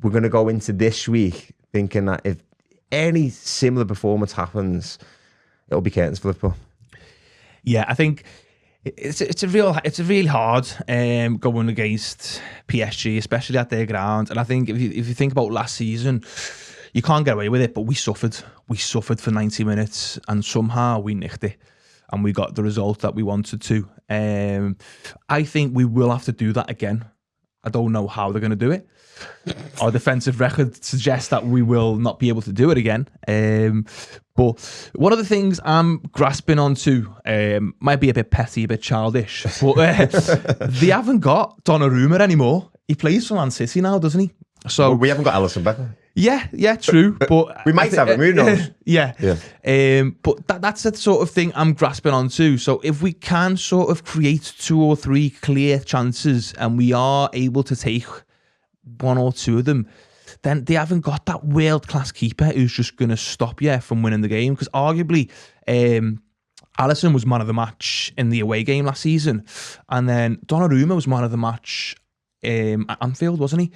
we're going to go into this week thinking that if any similar performance happens, it'll be curtains for Liverpool. Yeah, I think it's really hard going against PSG, especially at their ground. And I think if you think about last season, you can't get away with it, but we suffered. We suffered for 90 minutes, and somehow we nicked it, and we got the result that we wanted to. I think we will have to do that again. I don't know how they're going to do it. Our defensive record suggests that we will not be able to do it again. But one of the things I'm grasping onto might be a bit petty, a bit childish, but they haven't got Donnarumma anymore. He plays for Man City now, doesn't he? So we haven't got Alisson Becker. Yeah, true. But we might have him, who knows? Yeah. But that's the sort of thing I'm grasping onto. So if we can sort of create 2 or 3 clear chances, and we are able to take one or two of them, then they haven't got that world-class keeper who's just going to stop you from winning the game. Because arguably, Alisson was man of the match in the away game last season. And then Donnarumma was man of the match at Anfield, wasn't he?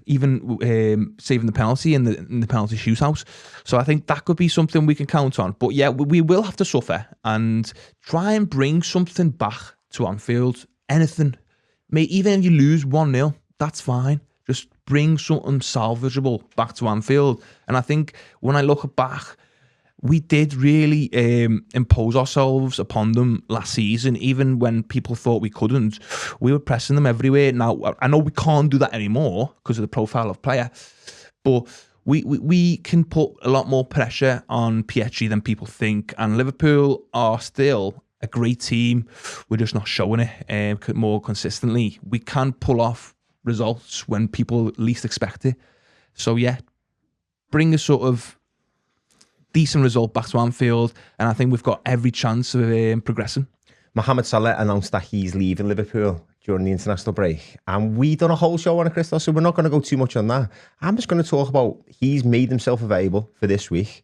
Even saving the penalty in the penalty shootout. So I think that could be something we can count on. But yeah, we will have to suffer and try and bring something back to Anfield. Anything. Even if you lose 1-0, that's fine. Just bring something salvageable back to Anfield. And I think when I look back, we did really impose ourselves upon them last season, even when people thought we couldn't. We were pressing them everywhere. Now, I know we can't do that anymore because of the profile of player, but we can put a lot more pressure on PSG than people think. And Liverpool are still a great team. We're just not showing it more consistently. We can pull off results when people least expect it. So yeah, bring a sort of decent result back to Anfield, and I think we've got every chance of progressing. Mohamed Salah announced that he's leaving Liverpool during the international break, and we done a whole show on it, Crystal, so we're not going to go too much on that. I'm just going to talk about he's made himself available for this week,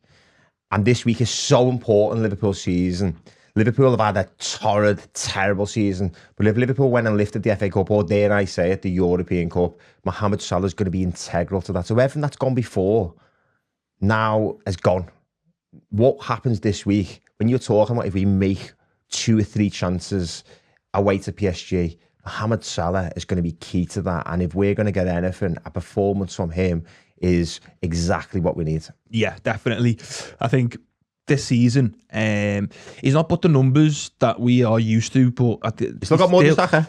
and this week is so important in Liverpool's season. Liverpool have had a torrid, terrible season, but if Liverpool went and lifted the FA Cup, or dare I say it, the European Cup, Mohamed Salah is going to be integral to that. So everything that's gone before now has gone. What happens this week when you're talking about if we make 2 or 3 chances away to PSG, Mohamed Salah is going to be key to that. And if we're going to get anything, a performance from him is exactly what we need. Yeah, definitely. I think this season, he's not put the numbers that we are used to, but he's still got more than Saka.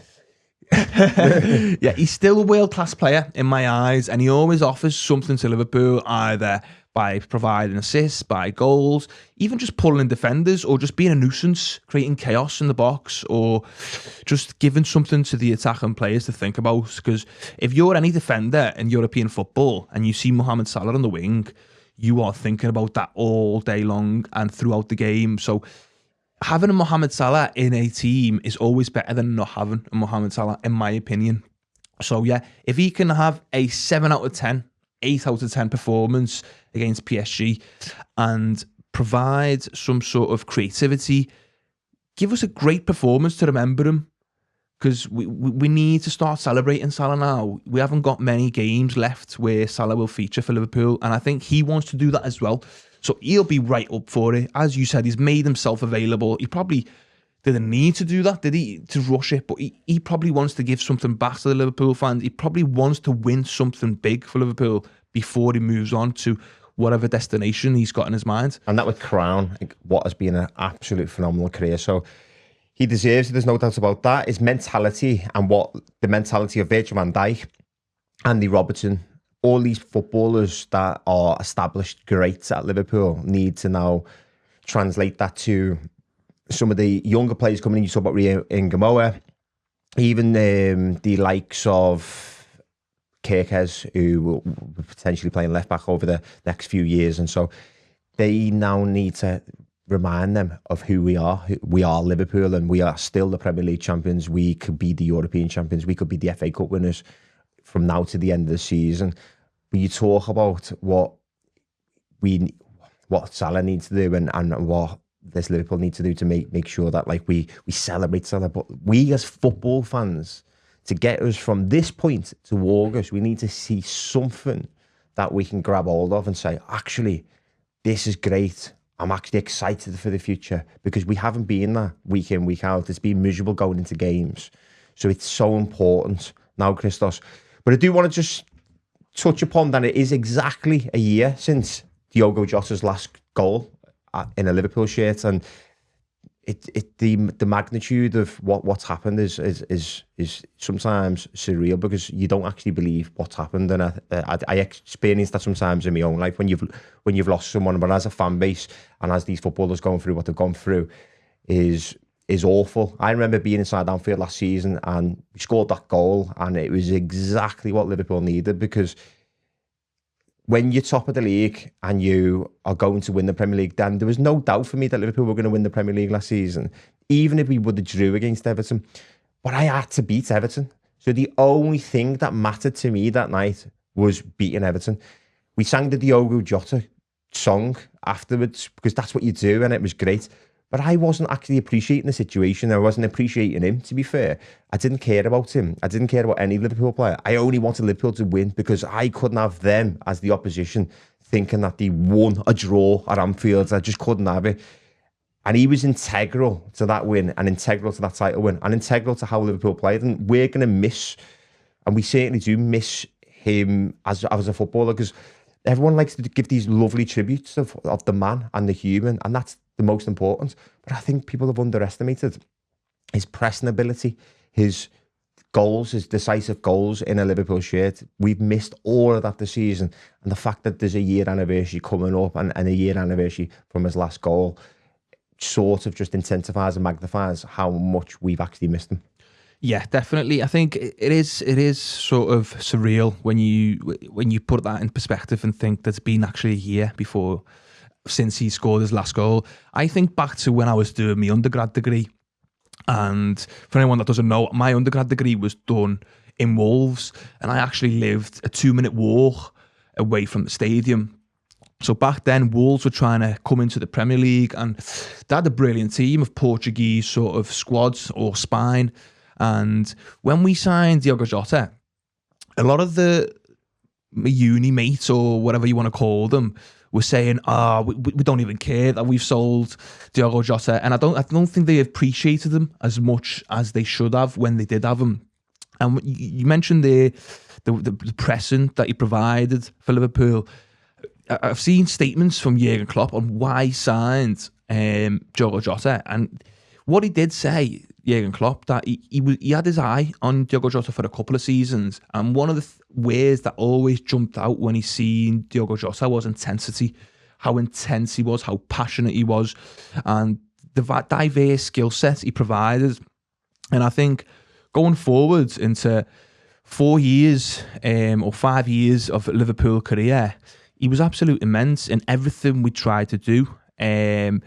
Yeah, he's still a world-class player in my eyes, and he always offers something to Liverpool, either by providing assists, by goals, even just pulling defenders, or just being a nuisance, creating chaos in the box, or just giving something to the attacking players to think about. Because if you're any defender in European football and you see Mohamed Salah on the wing, you are thinking about that all day long and throughout the game. So having a Mohamed Salah in a team is always better than not having a Mohamed Salah, in my opinion. So yeah, if he can have a 7 out of 10, 8 out of 10 performance against PSG and provide some sort of creativity, give us a great performance to remember him, because we need to start celebrating Salah now. We haven't got many games left where Salah will feature for Liverpool, and I think he wants to do that as well. So he'll be right up for it. As you said, he's made himself available. He probably didn't need to do that, did he, to rush it? But he probably wants to give something back to the Liverpool fans. He probably wants to win something big for Liverpool before he moves on to whatever destination he's got in his mind. And that would crown what has been an absolute phenomenal career. So he deserves it, there's no doubt about that. His mentality, and what the mentality of Virgil van Dijk, Andy Robertson, all these footballers that are established greats at Liverpool need to now translate that to some of the younger players coming in. You talk about Rio Ngamoa, even the likes of Kirkes, who will potentially playing left back over the next few years. And so they now need to remind them of who we are. We are Liverpool, and we are still the Premier League champions. We could be the European champions. We could be the FA Cup winners from now to the end of the season. But you talk about what Salah needs to do, and what this Liverpool need to do to make sure that we celebrate Salah. But we as football fans, to get us from this point to August, we need to see something that we can grab hold of and say, actually, this is great. I'm actually excited for the future, because we haven't been there week in, week out. It's been miserable going into games. So it's so important now, Christos. But I do want to just touch upon that it is exactly a year since Diogo Jota's last goal in a Liverpool shirt, and the magnitude of what's happened is sometimes surreal, because you don't actually believe what's happened. And I experience that sometimes in my own life when you've lost someone. But as a fan base, and as these footballers going through what they've gone through, is awful. I remember being inside Anfield last season, and we scored that goal, and it was exactly what Liverpool needed, because when you're top of the league and you are going to win the Premier League, then there was no doubt for me that Liverpool were going to win the Premier League last season, even if we would have drew against Everton. But I had to beat Everton. So the only thing that mattered to me that night was beating Everton. We sang the Diogo Jota song afterwards because that's what you do, and it was great. But I wasn't actually appreciating the situation. I wasn't appreciating him, to be fair. I didn't care about him. I didn't care about any Liverpool player. I only wanted Liverpool to win because I couldn't have them as the opposition thinking that they won a draw at Anfield. I just couldn't have it. And he was integral to that win and integral to that title win and integral to how Liverpool played. And we're going to miss, and we certainly do miss him as a footballer, because everyone likes to give these lovely tributes of the man and the human, and that's the most important. But I think people have underestimated his pressing ability, his goals, his decisive goals in a Liverpool shirt. We've missed all of that this season. And the fact that there's a year anniversary coming up and a year anniversary from his last goal sort of just intensifies and magnifies how much we've actually missed him. Yeah, definitely. I think it is sort of surreal when you put that in perspective and think there's been actually a year since he scored his last goal. I think back to when I was doing my undergrad degree, and for anyone that doesn't know, my undergrad degree was done in Wolves, and I actually lived a 2-minute walk away from the stadium. So back then, Wolves were trying to come into the Premier League, and they had a brilliant team of Portuguese sort of squads or spine. And when we signed Diogo Jota, a lot of the uni mates or whatever you want to call them were saying, we don't even care that we've sold Diogo Jota. And I don't think they appreciated him as much as they should have when they did have him. And you mentioned the pressing that he provided for Liverpool. I've seen statements from Jurgen Klopp on why he signed Diogo Jota, and what he did say, Jurgen Klopp, that he had his eye on Diogo Jota for a couple of seasons, and one of the ways that always jumped out when he seen Diogo Jota was intensity, how intense he was, how passionate he was, and the diverse skill set he provided. And I think going forward into 4 years or 5 years of Liverpool career, he was absolutely immense in everything we tried to do, and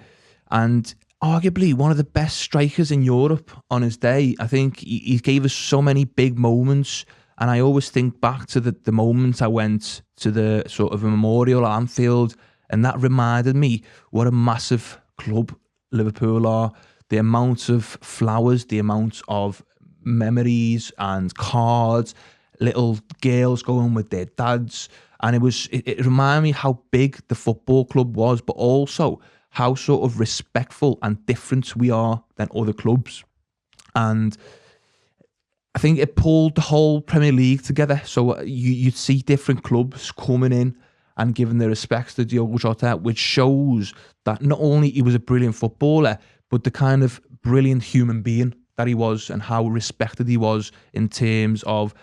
arguably one of the best strikers in Europe on his day. I think he gave us so many big moments, and I always think back to the moment I went to the sort of a memorial at Anfield, and that reminded me what a massive club Liverpool are. The amount of flowers, the amount of memories and cards, little girls going with their dads, and it reminded me how big the football club was, but also how sort of respectful and different we are than other clubs. And I think it pulled the whole Premier League together. So you'd see different clubs coming in and giving their respects to Diogo Jota, which shows that not only he was a brilliant footballer, but the kind of brilliant human being that he was, and how respected he was in terms of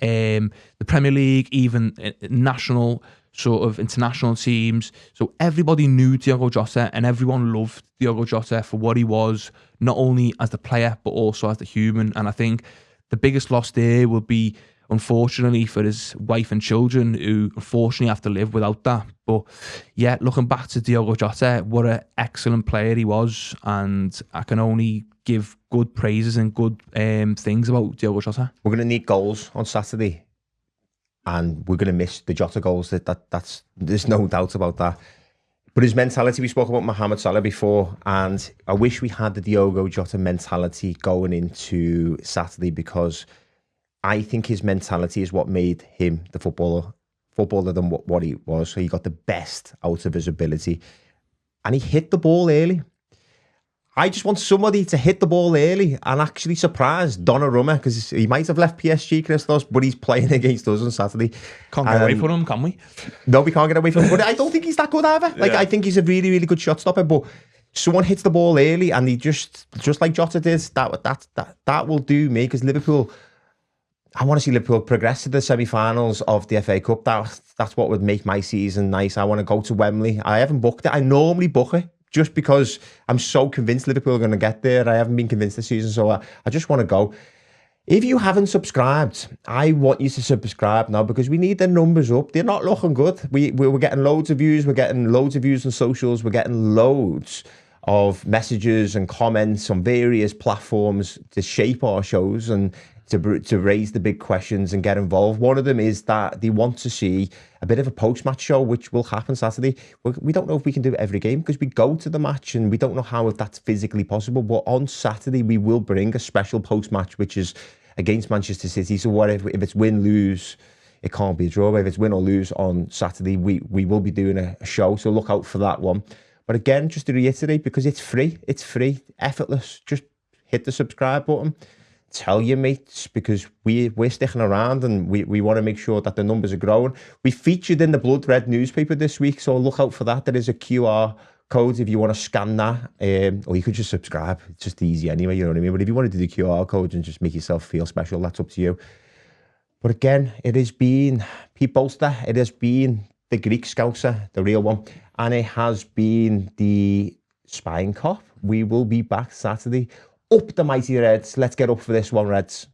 the Premier League, even national sort of international teams. So everybody knew Diogo Jota, and everyone loved Diogo Jota for what he was, not only as the player, but also as the human. And I think the biggest loss there will be, unfortunately, for his wife and children, who unfortunately have to live without that. But yeah, looking back to Diogo Jota, what an excellent player he was, and I can only give good praises and good things about Diogo Jota. We're going to need goals on Saturday, and we're going to miss the Jota goals. That's there's no doubt about that. But his mentality, we spoke about Mohamed Salah before, and I wish we had the Diogo Jota mentality going into Saturday, because I think his mentality is what made him the footballer than what he was. So he got the best out of his ability, and he hit the ball early. I just want somebody to hit the ball early and actually surprise Donnarumma, because he might have left PSG, Christos, but he's playing against us on Saturday. Can't get away from him, can we? No, we can't get away from him. But I don't think he's that good either. Like, I think he's a really, really good shot stopper, but someone hits the ball early and he just like Jota did, that will do me, because Liverpool, I want to see Liverpool progress to the semi-finals of the FA Cup. That's what would make my season nice. I want to go to Wembley. I haven't booked it. I normally book it, just because I'm so convinced Liverpool are going to get there. I haven't been convinced this season, so I just want to go. If you haven't subscribed, I want you to subscribe now, because we need the numbers up. They're not looking good. We're getting loads of views. We're getting loads of views on socials. We're getting loads of messages and comments on various platforms to shape our shows, and to raise the big questions and get involved. One of them is that they want to see a bit of a post-match show, which will happen Saturday. We don't know if we can do it every game because we go to the match and we don't know how if that's physically possible. But on Saturday, we will bring a special post-match, which is against Manchester City. So whatever, if it's win, lose, it can't be a draw. If it's win or lose on Saturday, we will be doing a show. So look out for that one. But again, just to reiterate, because it's free, effortless. Just hit the subscribe button. Tell your mates, because we're sticking around and we want to make sure that the numbers are growing. We featured in the Blood Red newspaper this week, so look out for that. There is a QR code if you want to scan that, or you could just subscribe. It's just easy anyway, you know what I mean? But if you want to do the QR code and just make yourself feel special, that's up to you. But again, it has been Pete Bolster, it has been the Greek Scouser, the real one, and it has been the Spion Kop. We will be back Saturday. Up the mighty Reds. Let's get up for this one, Reds.